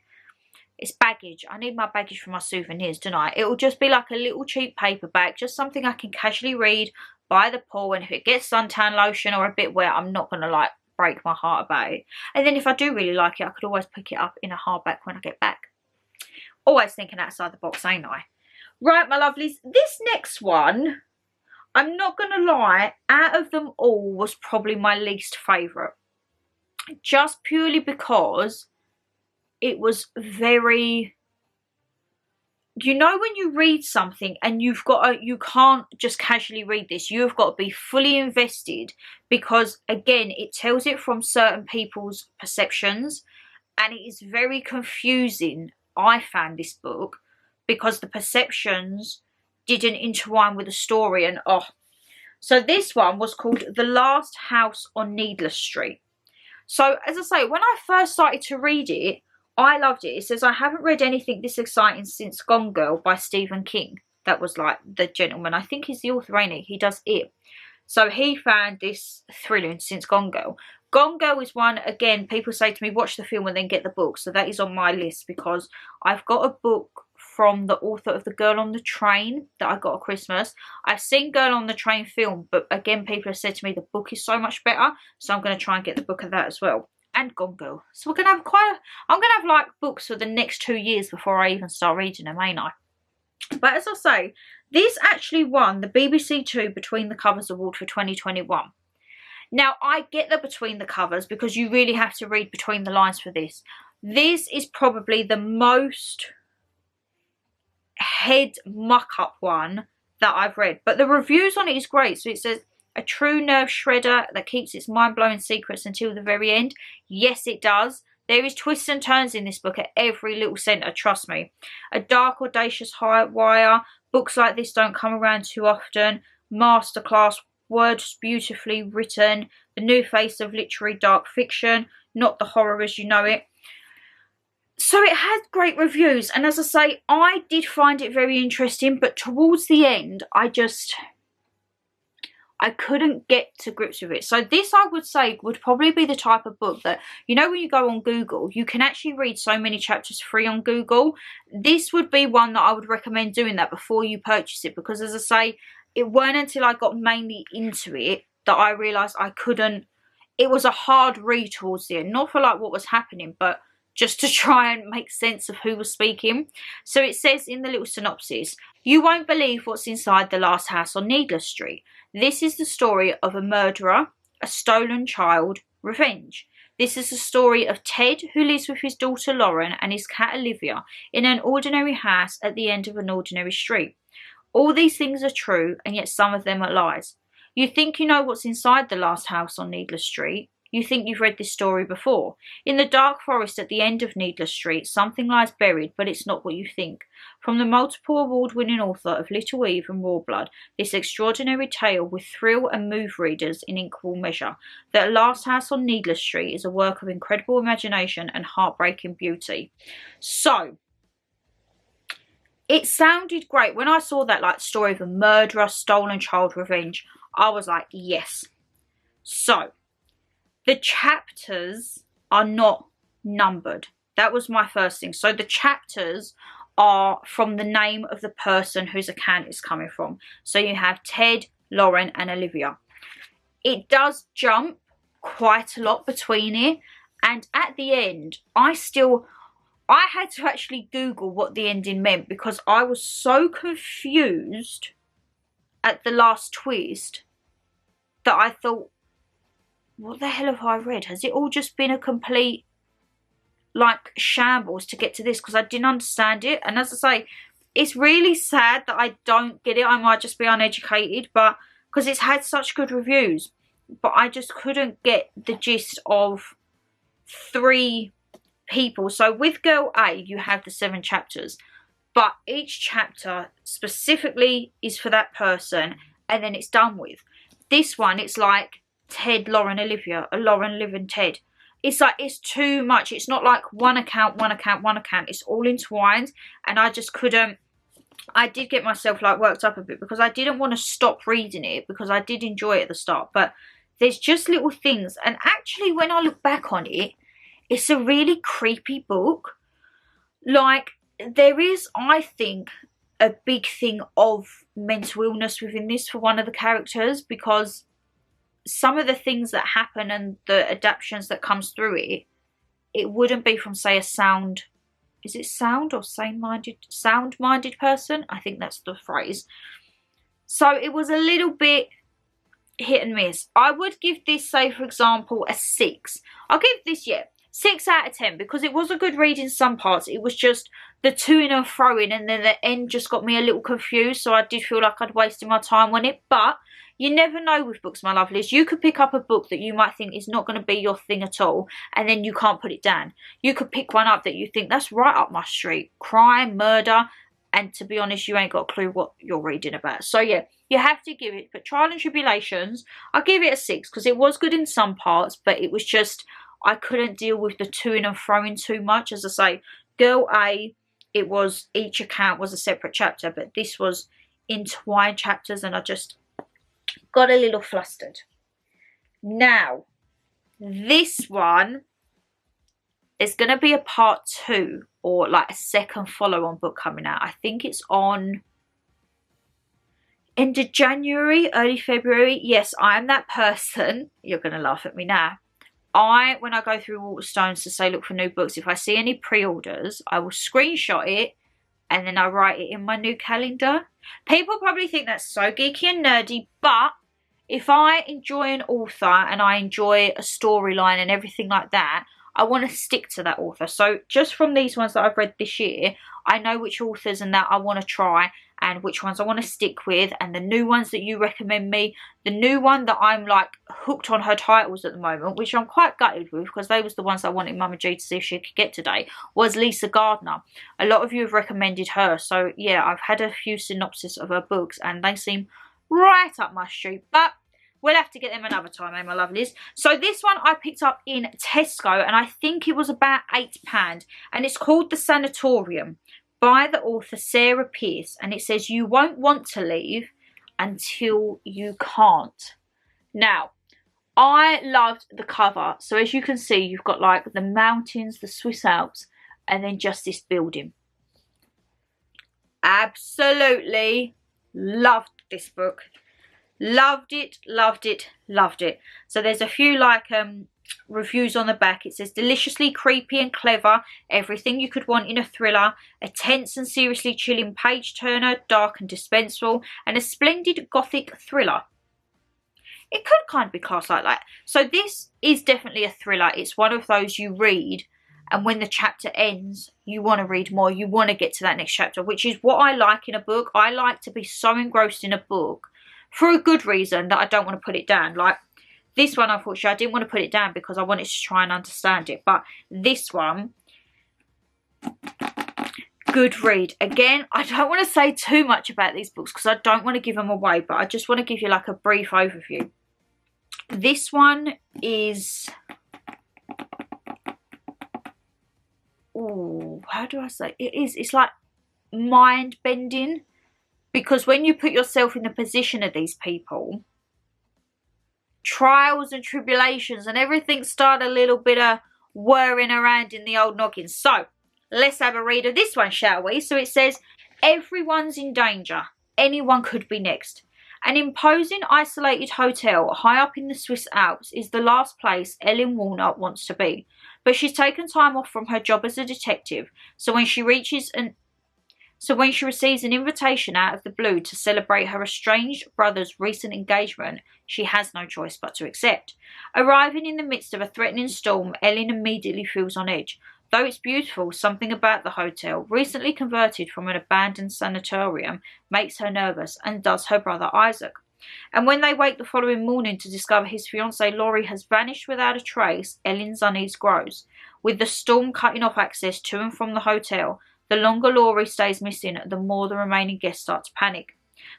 it's baggage. I need my baggage for my souvenirs, don't I? It will just be like a little cheap paperback, just something I can casually read by the pool, and if it gets suntan lotion or a bit wet, I'm not going to like break my heart about it. And then if I do really like it, I could always pick it up in a hardback when I get back. Always thinking outside the box, ain't I? Right, my lovelies, this next one, I'm not going to lie, out of them all was probably my least favourite. Just purely because it was very... You know when you read something and you can't just casually read this. You've got to be fully invested because, again, it tells it from certain people's perceptions. And it is very confusing, I found, this book, because the perceptions didn't intertwine with the story. And so this one was called The Last House on Needless Street. So as I say, when I first started to read it, I loved it. It says, I haven't read anything this exciting since Gone Girl by Stephen King. That was like the gentleman. I think he's the author, ain't he? He does It. So he found this thrilling since Gone Girl. Gone Girl is one, again, people say to me, watch the film and then get the book. So that is on my list because I've got a book from the author of The Girl on the Train that I got at Christmas. I've seen Girl on the Train film, but again, people have said to me the book is so much better. So I'm going to try and get the book of that as well. And Gone Girl. So we're going to have I'm going to have like books for the next 2 years before I even start reading them, ain't I? But as I say, this actually won the BBC Two Between the Covers Award for 2021. Now, I get the between the covers because you really have to read between the lines for this. This is probably the most head muck-up one that I've read. But the reviews on it is great. So it says, a true nerve shredder that keeps its mind-blowing secrets until the very end. Yes, it does. There is twists and turns in this book at every little centre, trust me. A dark, audacious wire. Books like this don't come around too often. Masterclass, words beautifully written. The new face of literary dark fiction. Not the horror as you know it. So it had great reviews. And as I say, I did find it very interesting. But towards the end, I couldn't get to grips with it. So this, I would say, would probably be the type of book that, you know, when you go on Google, you can actually read so many chapters free on Google. This would be one that I would recommend doing that before you purchase it. Because as I say, it weren't until I got mainly into it that I realised I couldn't. It was a hard read towards the end. Not for like what was happening, but just to try and make sense of who was speaking. So it says in the little synopsis, you won't believe what's inside the last house on Needless Street. This is the story of a murderer, a stolen child, revenge. This is the story of Ted, who lives with his daughter Lauren and his cat Olivia in an ordinary house at the end of an ordinary street. All these things are true, and yet some of them are lies. You think you know what's inside the last house on Needless Street. You think you've read this story before. In the dark forest at the end of Needless Street, something lies buried, but it's not what you think. From the multiple award-winning author of Little Eve and Raw Blood, this extraordinary tale will thrill and move readers in equal measure. The Last House on Needless Street is a work of incredible imagination and heartbreaking beauty. So, it sounded great. When I saw that like story of a murderer, stolen child, revenge, I was like, yes. So, the chapters are not numbered. That was my first thing. So the chapters are from the name of the person whose account is coming from. So you have Ted, Lauren and Olivia. It does jump quite a lot between it. And at the end, I had to actually Google what the ending meant because I was so confused at the last twist that I thought, what the hell have I read? Has it all just been a complete, like, shambles to get to this? Because I didn't understand it. And as I say, it's really sad that I don't get it. I might just be uneducated, but because it's had such good reviews. But I just couldn't get the gist of 3 people. So with Girl A, you have the 7 chapters. But each chapter specifically is for that person. And then it's done with. This one, it's like Ted, Lauren, Olivia, Lauren, Liv and Ted. It's like, it's too much. It's not like one account, one account, one account. It's all entwined. And I just couldn't. I did get myself like worked up a bit because I didn't want to stop reading it because I did enjoy it at the start. But there's just little things. And actually, when I look back on it, it's a really creepy book. Like, there is, I think, a big thing of mental illness within this for one of the characters because some of the things that happen and the adaptations that comes through it, it wouldn't be from, say, a sound, is it sound or sound-minded person? I think that's the phrase. So it was a little bit hit and miss. I would give this, say, for example, a 6. I'll give this, 6 out of 10, because it was a good read in some parts. It was just the to-ing and throwing, and then the end just got me a little confused, so I did feel like I'd wasted my time on it. But you never know with books, my lovelies. You could pick up a book that you might think is not going to be your thing at all, and then you can't put it down. You could pick one up that you think, that's right up my street. Crime, murder, and to be honest, you ain't got a clue what you're reading about. So yeah, you have to give it. But Trial and Tribulations, I'll give it a 6, because it was good in some parts, but it was just, I couldn't deal with the to-ing and throwing too much. As I say, Girl A, it was, each account was a separate chapter, but this was entwined chapters, and I just got a little flustered. Now, this one is going to be a part 2, or like a second follow-on book coming out. I think it's on end of January, early February. Yes, I am that person. You're going to laugh at me now. When I go through Waterstones to say look for new books, if I see any pre-orders, I will screenshot it and then I write it in my new calendar. People probably think that's so geeky and nerdy, but if I enjoy an author and I enjoy a storyline and everything like that, I want to stick to that author. So just from these ones that I've read this year, I know which authors and that I want to try and which ones I want to stick with, and the new ones that you recommend me. The new one that I'm like hooked on her titles at the moment, which I'm quite gutted with because they was the ones I wanted Mama G to see if she could get today, was Lisa Gardner. A lot of you have recommended her, so yeah, I've had a few synopses of her books and they seem right up my street, but we'll have to get them another time, my lovelies. So this one I picked up in Tesco, and I think it was about £8, and it's called The Sanatorium by the author Sarah Pearce, and it says you won't want to leave until you can't. Now, I loved the cover. So as you can see, you've got like the mountains, the Swiss Alps, and then just this building. Absolutely loved this book. Loved it, loved it, loved it. So there's a few like reviews on the back. It says deliciously creepy and clever, everything you could want in a thriller, a tense and seriously chilling page turner, dark and dispensable, and a splendid gothic thriller. It could kind of be classed like that. So this is definitely a thriller. It's one of those you read, and when the chapter ends, you want to read more. You want to get to that next chapter, which is what I like in a book. I like to be so engrossed in a book for a good reason that I don't want to put it down. Like this one, unfortunately, I didn't want to put it down because I wanted to try and understand it. But this one, good read. Again, I don't want to say too much about these books because I don't want to give them away, but I just want to give you like a brief overview. This one is, oh, how do I say? It's like mind-bending. Because when you put yourself in the position of these people, trials and tribulations and everything start a little bit of whirring around in the old noggin. So, let's have a read of this one, shall we? So it says, everyone's in danger. Anyone could be next. An imposing, isolated hotel high up in the Swiss Alps is the last place Ellen Warner wants to be. But she's taken time off from her job as a detective, so when she receives an invitation out of the blue to celebrate her estranged brother's recent engagement, she has no choice but to accept. Arriving in the midst of a threatening storm, Ellen immediately feels on edge. Though it's beautiful, something about the hotel, recently converted from an abandoned sanatorium, makes her nervous, and does her brother Isaac. And when they wake the following morning to discover his fiancée Laurie has vanished without a trace, Ellen's unease grows. With the storm cutting off access to and from the hotel, the longer Laurie stays missing, the more the remaining guests start to panic.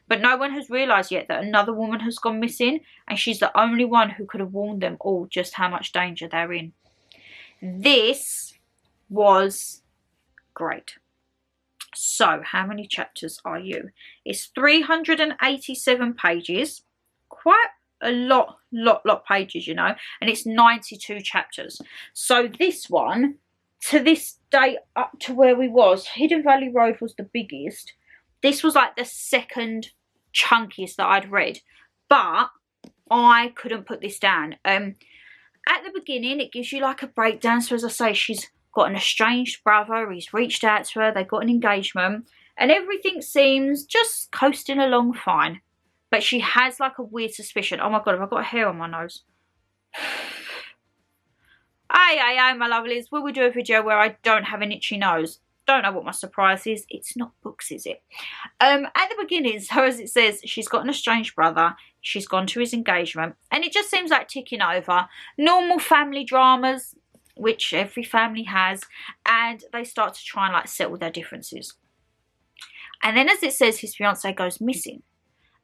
But no one has realised yet that another woman has gone missing, and she's the only one who could have warned them all just how much danger they're in. This was great. So, how many chapters are you? It's 387 pages. Quite a lot pages, you know, and it's 92 chapters. So this one, to this day up to where we was, Hidden Valley Road was the biggest. This was like the second chunkiest that I'd read. But I couldn't put this down. At the beginning, it gives you like a breakdown. So as I say, she's got an estranged brother. He's reached out to her. They got an engagement. And everything seems just coasting along fine. But she has like a weird suspicion. Oh my God, have I got a hair on my nose? Aye, my lovelies. Will we do a video where I don't have an itchy nose? Don't know what my surprise is. It's not books, is it? At the beginning, so as it says, she's got an estranged brother. She's gone to his engagement. And it just seems like ticking over. Normal family dramas, which every family has. And they start to try and like settle their differences. And then as it says, his fiancée goes missing.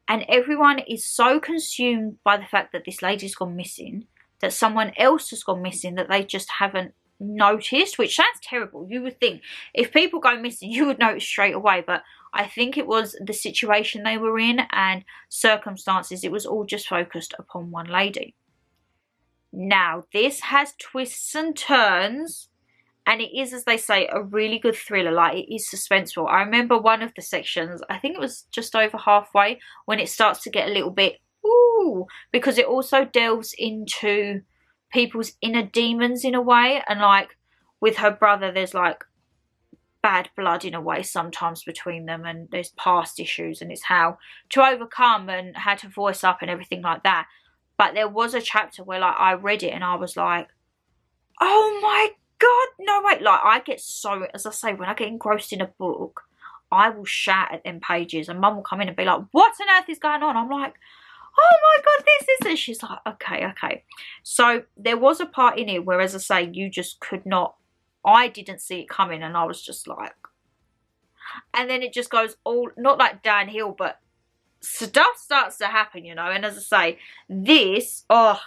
And everyone is so consumed by the fact that this lady's gone missing, that someone else has gone missing, that they just haven't noticed, which sounds terrible. You would think if people go missing, you would notice straight away. But I think it was the situation they were in and circumstances. It was all just focused upon one lady. Now, this has twists and turns. And it is, as they say, a really good thriller. Like, it is suspenseful. I remember one of the sections, I think it was just over halfway, when it starts to get a little bit, ooh, because it also delves into people's inner demons in a way. And, like, with her brother, there's, like, bad blood in a way sometimes between them. And there's past issues. And it's how to overcome and how to voice up and everything like that. But there was a chapter where, like, I read it and I was like, oh, my God, no, wait, like, I get so, as I say, when I get engrossed in a book, I will shout at them pages, and Mum will come in and be like, what on earth is going on? I'm like, oh my God, this is it. She's like, okay. So there was a part in it where, as I say, you just could not, I didn't see it coming, and I was just like, and then it just goes all, not like downhill, but stuff starts to happen, you know. And as I say, this, oh,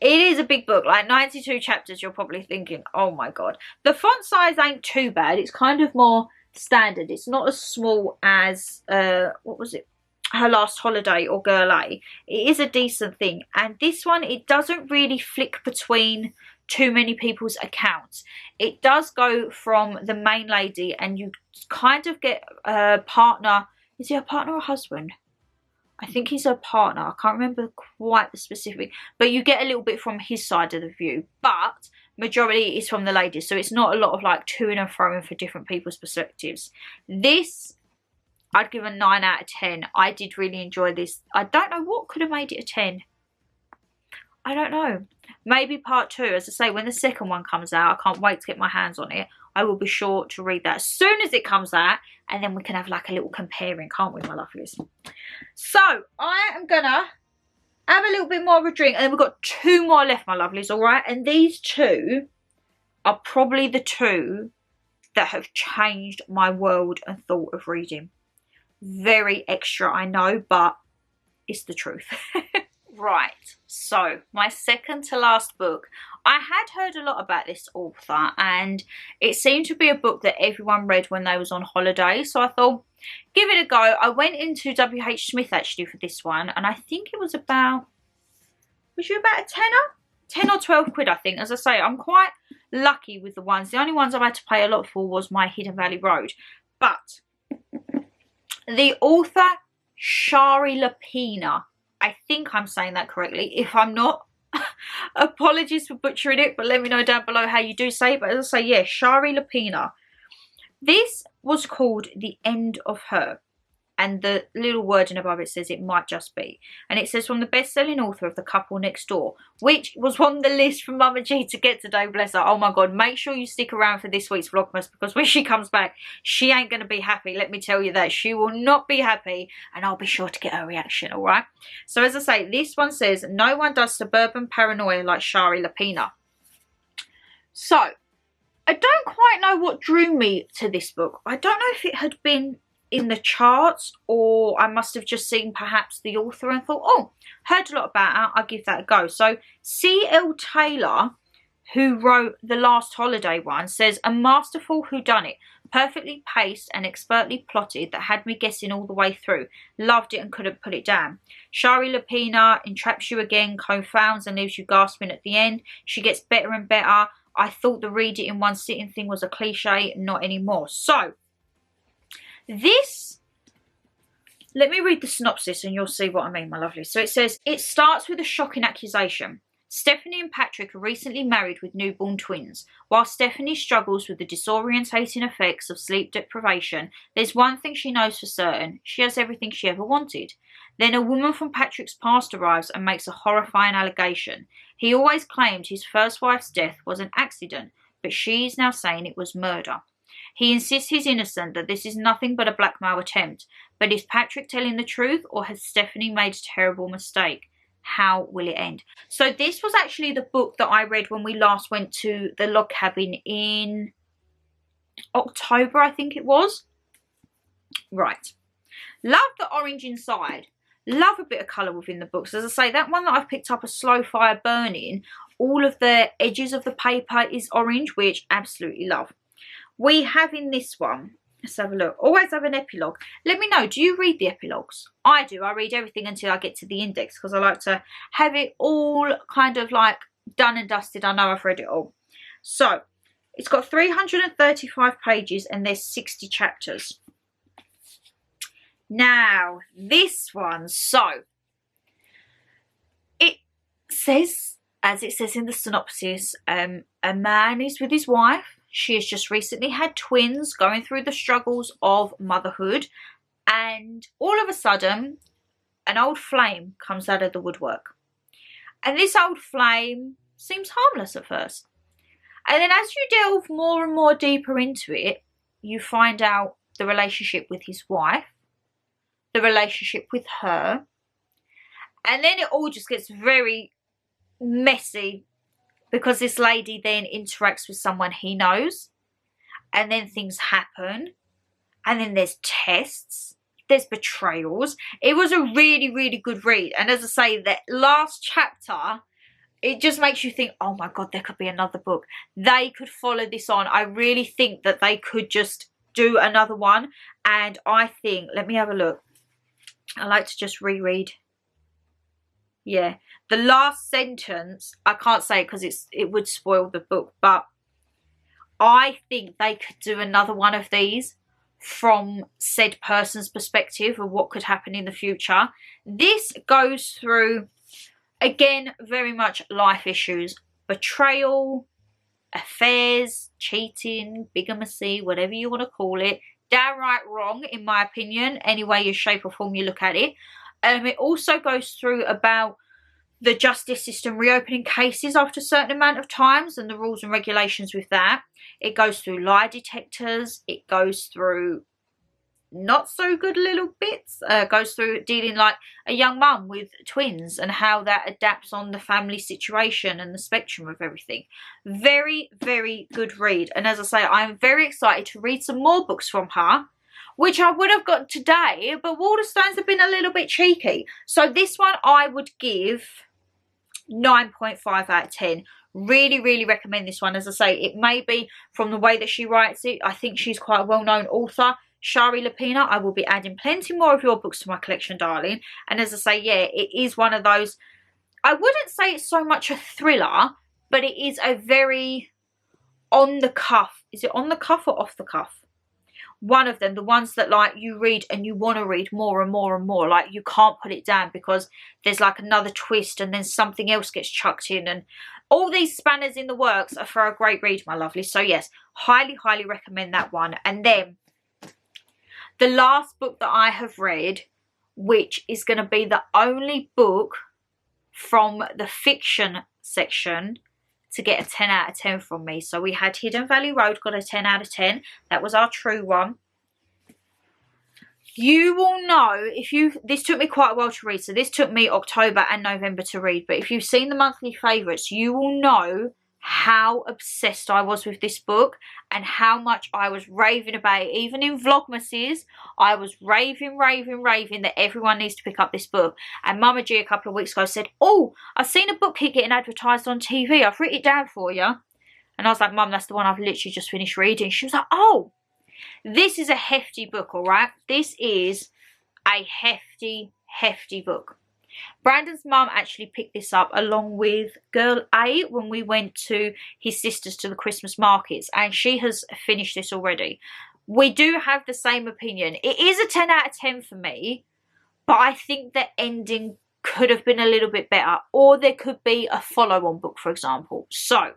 it is a big book, like 92 chapters. You're probably thinking, oh my God. The font size ain't too bad. It's kind of more standard. It's not as small as, what was it? Her Last Holiday or Girl A. It is a decent thing. And this one, it doesn't really flick between too many people's accounts. It does go from the main lady and you kind of get a partner. Is he a partner or a husband? I think he's a partner. I can't remember quite the specific. But you get a little bit from his side of the view. But majority is from the ladies. So it's not a lot of like to and fro for different people's perspectives. This, I'd give a 9 out of 10. I did really enjoy this. I don't know what could have made it a 10. I don't know. Maybe part 2. As I say, when the second one comes out, I can't wait to get my hands on it. I will be sure to read that as soon as it comes out. And then we can have like a little comparing, can't we, my lovelies? So, I am going to have a little bit more of a drink. And then we've got 2 more left, my lovelies, all right? And these 2 are probably the 2 that have changed my world and thought of reading. Very extra, I know, but it's the truth. Right, so my second to last book. I had heard a lot about this author and it seemed to be a book that everyone read when they was on holiday. So I thought, give it a go. I went into WHSmith actually for this one and I think it was about, was you about a tenner? 10 or 12 quid, I think. As I say, I'm quite lucky with the ones. The only ones I've had to pay a lot for was my Hidden Valley Road. But the author, Shari Lapina. I think I'm saying that correctly. If I'm not, apologies for butchering it, but let me know down below how you do say it. But as I say, yeah, Shari Lapina. This was called The End of Her. And the little wording above it says it might just be. And it says from the best-selling author of The Couple Next Door, which was on the list for Mama G to get today, bless her. Oh my God, make sure you stick around for this week's Vlogmas because when she comes back, she ain't going to be happy. Let me tell you that. She will not be happy and I'll be sure to get her reaction, all right? So as I say, this one says, no one does suburban paranoia like Shari Lapina. So, I don't quite know what drew me to this book. I don't know if it had been in the charts or I must have just seen perhaps the author and thought, oh, heard a lot about her, I'll give that a go. So C.L. Taylor, who wrote The Last Holiday one, says a masterful whodunit, perfectly paced and expertly plotted that had me guessing all the way through. Loved it and couldn't put it down. Shari Lapina entraps you again, confounds and leaves you gasping at the end. She gets better and better. I thought the read it in one sitting thing was a cliche, not anymore. So this Let me read the synopsis and you'll see what I mean, my lovely. So it says, it starts with a shocking accusation. Stephanie and Patrick are recently married with newborn twins. While Stephanie struggles with the disorientating effects of sleep deprivation, there's one thing she knows for certain. She has everything she ever wanted. Then a woman from Patrick's past arrives and makes a horrifying allegation. He always claimed his first wife's death was an accident, but she's now saying it was murder. He insists he's innocent, that this is nothing but a blackmail attempt. But is Patrick telling the truth, or has Stephanie made a terrible mistake? How will it end? So this was actually the book that I read when we last went to the log cabin in October, I think it was. Right. Love the orange inside. Love a bit of colour within the books. As I say, that one that I've picked up, A Slow Fire Burning, all of the edges of the paper is orange, which absolutely love. We have in this one, let's have a look, always have an epilogue. Let me know, do you read the epilogues? I do. I read everything until I get to the index because I like to have it all kind of like done and dusted. I know I've read it all. So it's got 335 pages and there's 60 chapters. Now this one, so it says, as it says in the synopsis, a man is with his wife. She has just recently had twins, going through the struggles of motherhood, and all of a sudden an old flame comes out of the woodwork. And this old flame seems harmless at first. And then as you delve more and more deeper into it, you find out the relationship with his wife, the relationship with her, and then it all just gets very messy because this lady then interacts with someone he knows, and then things happen, and then there's tests, there's betrayals. It was a really, really good read. And as I say, that last chapter, it just makes you think, oh my God, there could be another book. They could follow this on. I really think that they could just do another one. And I think, let me have a look. I like to just reread. Yeah, the last sentence, I can't say it because it would spoil the book, but I think they could do another one of these from said person's perspective of what could happen in the future. This goes through, again, very much life issues, betrayal, affairs, cheating, bigamy, whatever you want to call it. Downright wrong, in my opinion, any way, shape or form you look at it. It also goes through about the justice system reopening cases after a certain amount of times and the rules and regulations with that. It goes through lie detectors. It goes through not so good little bits. Goes through dealing like a young mum with twins and how that adapts on the family situation and the spectrum of everything. Very, very good read. And as I say, I'm very excited to read some more books from her, which I would have got today, but Waterstones have been a little bit cheeky. So this one I would give 9.5 out of 10. Really, really recommend this one. As I say, it may be from the way that she writes it. I think she's quite a well-known author. Shari Lapina, I will be adding plenty more of your books to my collection, darling. And as I say, yeah, it is one of those, I wouldn't say it's so much a thriller, but it is a very on the cuff. Is it on the cuff or off the cuff? One of them, the ones that like you read and you want to read more and more and more, like you can't put it down because there's like another twist and then something else gets chucked in, and all these spanners in the works are for a great read, my lovely. So yes, highly, highly recommend that one. And then the last book that I have read, which is going to be the only book from the fiction section to get a 10 out of 10 from me. So we had Hidden Valley Road, got a 10 out of 10. That was our true one. You will know, if you, this took me quite a while to read. So this took me October and November to read. But if you've seen the monthly favourites, you will know how obsessed I was with this book and how much I was raving about it. Even in Vlogmases, I was raving that everyone needs to pick up this book. And Mama G a couple of weeks ago said, oh, I've seen a book keep getting advertised on TV. I've written it down for you. And I was like, Mum, that's the one I've literally just finished reading. She was like, oh, this is a hefty book, all right? This is a hefty, hefty book. Brandon's mum actually picked this up along with Girl A when we went to his sister's to the Christmas markets, and she has finished this already. We do have the same opinion. It is a 10 out of 10 for me, but I think the ending could have been a little bit better, or there could be a follow-on book, for example. So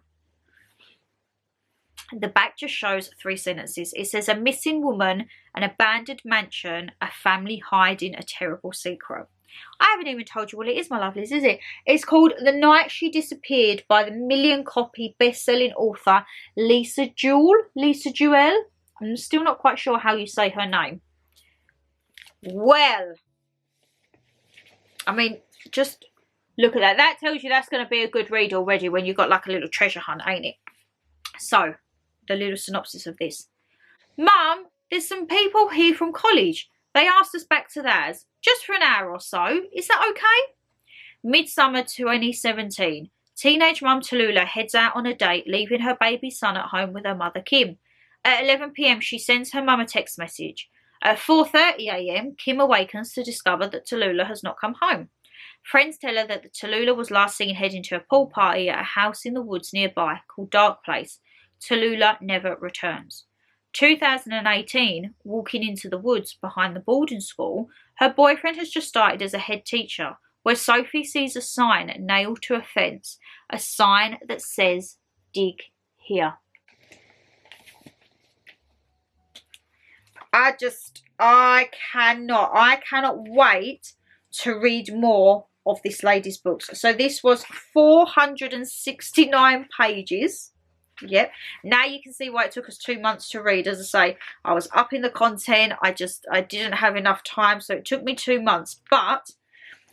the back just shows 3 sentences. It says, a missing woman, an abandoned mansion, a family hiding a terrible secret. I haven't even told you what it is, my lovelies, is it? It's called The Night She Disappeared by the million-copy best-selling author Lisa Jewell. I'm still not quite sure how you say her name. Well, I mean, just look at that. That tells you that's going to be a good read already when you've got like a little treasure hunt, ain't it? So, the little synopsis of this. Mum, there's some people here from college. They asked us back to theirs, just for an hour or so. Is that okay? Midsummer 2017. Teenage mum Tallulah heads out on a date, leaving her baby son at home with her mother Kim. At 11 p.m, she sends her mum a text message. At 4:30 a.m, Kim awakens to discover that Tallulah has not come home. Friends tell her that Tallulah was last seen heading to a pool party at a house in the woods nearby called Dark Place. Tallulah never returns. 2018, walking into the woods behind the boarding school, her boyfriend has just started as a head teacher, where Sophie sees a sign nailed to a fence, a sign that says, dig here. I cannot wait to read more of this lady's books. So this was 469 pages. Yep. Now you can see why it took us 2 months to read. As I say, I was up in the content. I didn't have enough time, so it took me 2 months. But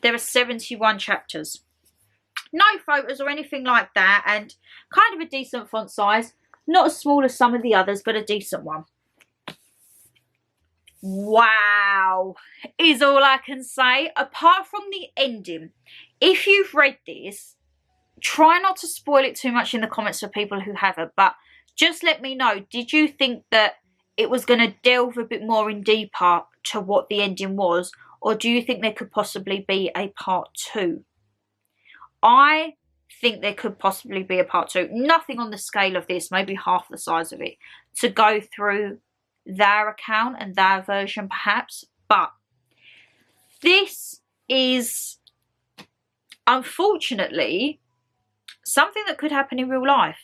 there are 71 chapters. No photos or anything like that, and kind of a decent font size. Not as small as some of the others, but a decent one. Wow, is all I can say. Apart from the ending, if you've read this, try not to spoil it too much in the comments for people who haven't, but just let me know, did you think that it was going to delve a bit more in deeper to what the ending was, or do you think there could possibly be a part 2? I think there could possibly be a part 2. Nothing on the scale of this, maybe half the size of it, to go through their account and their version perhaps, but this is unfortunately something that could happen in real life.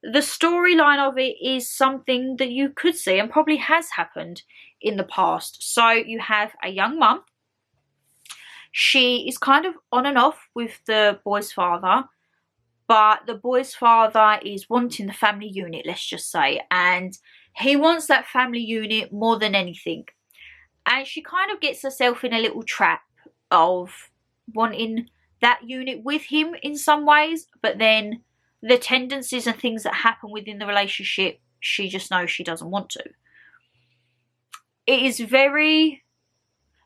The storyline of it is something that you could see and probably has happened in the past. So you have a young mum. She is kind of on and off with the boy's father, but the boy's father is wanting the family unit, let's just say, and he wants that family unit more than anything. And she kind of gets herself in a little trap of wanting that unit with him in some ways, but then the tendencies and things that happen within the relationship, she just knows she doesn't want to. It is very,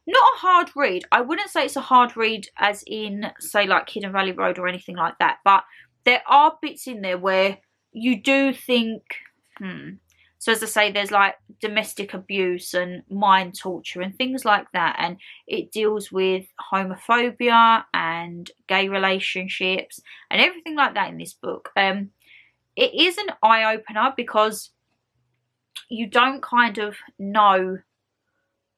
not a hard read. I wouldn't say it's a hard read as in, say, like Hidden Valley Road or anything like that, but there are bits in there where you do think, So as I say, there's like domestic abuse and mind torture and things like that. And it deals with homophobia and gay relationships and everything like that in this book. It is an eye-opener because you don't kind of know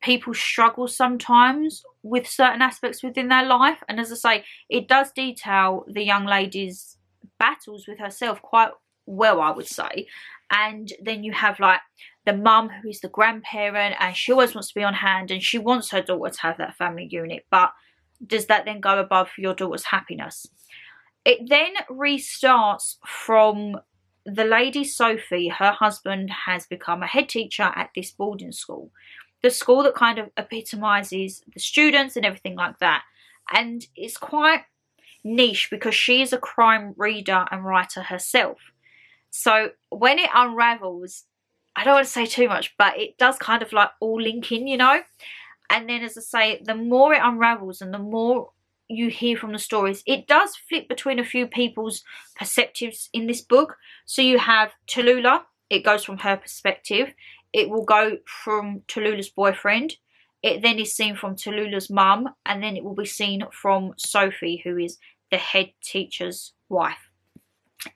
people's struggles sometimes with certain aspects within their life. And as I say, it does detail the young lady's battles with herself quite well, I would say. And then you have like the mum who is the grandparent, and she always wants to be on hand and she wants her daughter to have that family unit, but does that then go above your daughter's happiness? It then restarts from the lady Sophie. Her husband has become a head teacher at this boarding school, the school that kind of epitomizes the students and everything like that. And it's quite niche because she is a crime reader and writer herself. So when it unravels, I don't want to say too much, but it does kind of like all link in, you know. And then, as I say, the more it unravels and the more you hear from the stories, it does flip between a few people's perspectives in this book. So you have Tallulah, it goes from her perspective. It will go from Tallulah's boyfriend. It then is seen from Tallulah's mum, and then it will be seen from Sophie, who is the head teacher's wife.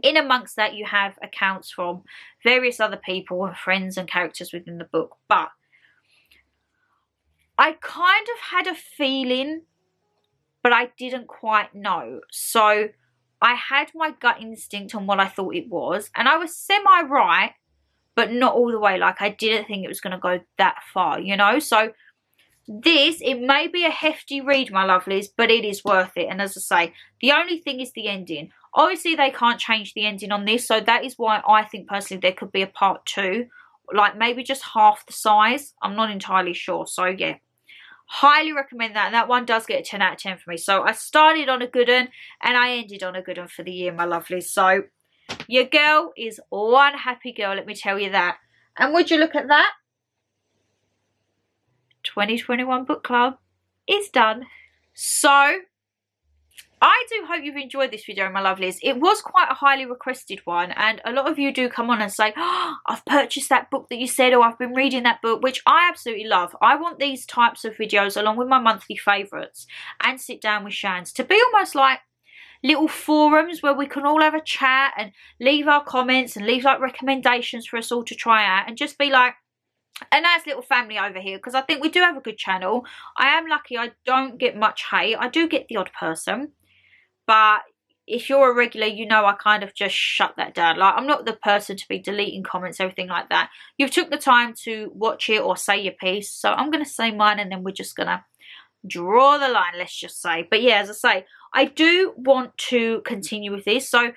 In amongst that, you have accounts from various other people and friends and characters within the book. But I kind of had a feeling, but I didn't quite know. So I had my gut instinct on what I thought it was, and I was semi-right, but not all the way. Like, I didn't think it was going to go that far, you know? So this, it may be a hefty read, my lovelies, but it is worth it. And as I say, the only thing is the ending. Obviously, they can't change the ending on this, so that is why I think personally there could be a part 2. Like, maybe just half the size. I'm not entirely sure. So, yeah. Highly recommend that. And that one does get a 10 out of 10 for me. So, I started on a good one, and I ended on a good one for the year, my lovelies. So, your girl is one happy girl, let me tell you that. And would you look at that? 2021 book club is done. So I do hope you've enjoyed this video, my lovelies. It was quite a highly requested one, and a lot of you do come on and say, oh, I've purchased that book that you said, or I've been reading that book, which I absolutely love. I want these types of videos along with my monthly favourites and sit down with Shans to be almost like little forums where we can all have a chat and leave our comments and leave like recommendations for us all to try out, and just be like a nice little family over here, because I think we do have a good channel. I am lucky I don't get much hate. I do get the odd person, but if you're a regular, you know I kind of just shut that down. Like, I'm not the person to be deleting comments, everything like that. You've took the time to watch it or say your piece, so I'm going to say mine, and then we're just going to draw the line, let's just say. But yeah, as I say, I do want to continue with this. So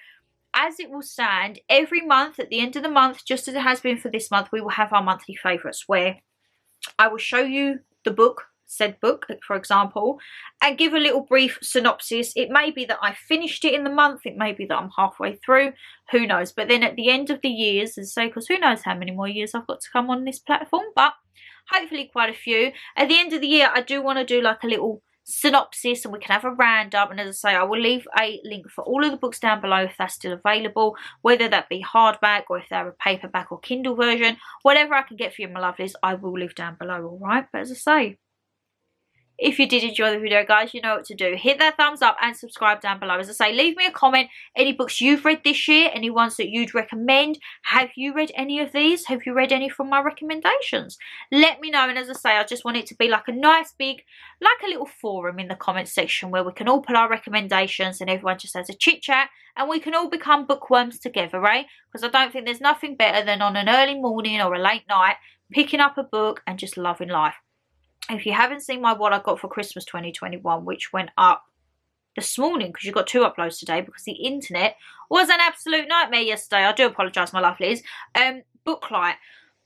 as it will stand, every month at the end of the month, just as it has been for this month, we will have our monthly favourites, where I will show you the book, said book, for example, and give a little brief synopsis. It may be that I finished it in the month, it may be that I'm halfway through, who knows. But then at the end of the years, and say, because who knows how many more years I've got to come on this platform, but hopefully quite a few. At the end of the year, I do want to do like a little synopsis, and we can have a roundup. And as I say, I will leave a link for all of the books down below if that's still available, whether that be hardback or if they're a paperback or Kindle version. Whatever I can get for you, my lovelies, I will leave down below, alright? But as I say, if you did enjoy the video, guys, you know what to do. Hit that thumbs up and subscribe down below. As I say, leave me a comment. Any books you've read this year, any ones that you'd recommend. Have you read any of these? Have you read any from my recommendations? Let me know. And as I say, I just want it to be like a nice big, like a little forum in the comment section where we can all put our recommendations and everyone just has a chit chat and we can all become bookworms together, right? Because I don't think there's nothing better than on an early morning or a late night picking up a book and just loving life. If you haven't seen my What I Got for Christmas 2021, which went up this morning, because you got 2 uploads today because the internet was an absolute nightmare yesterday. I do apologise, my lovelies. Booklight.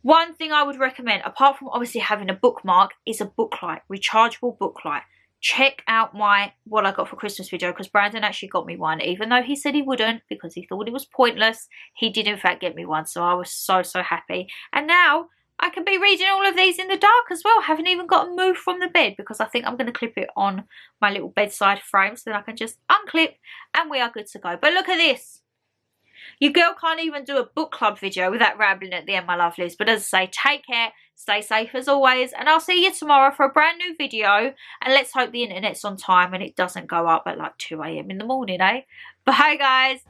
One thing I would recommend, apart from obviously having a bookmark, is a booklight, rechargeable booklight. Check out my What I Got for Christmas video, because Brandon actually got me one, even though he said he wouldn't because he thought it was pointless. He did in fact get me one, so I was so happy. And now I can be reading all of these in the dark as well. Haven't even got to move from the bed, because I think I'm going to clip it on my little bedside frame so that I can just unclip and we are good to go. But look at this. Your girl can't even do a book club video without rambling at the end, my lovelies. But as I say, take care, stay safe as always, and I'll see you tomorrow for a brand new video. And let's hope the internet's on time and it doesn't go up at like 2 AM in the morning, eh? Bye, guys.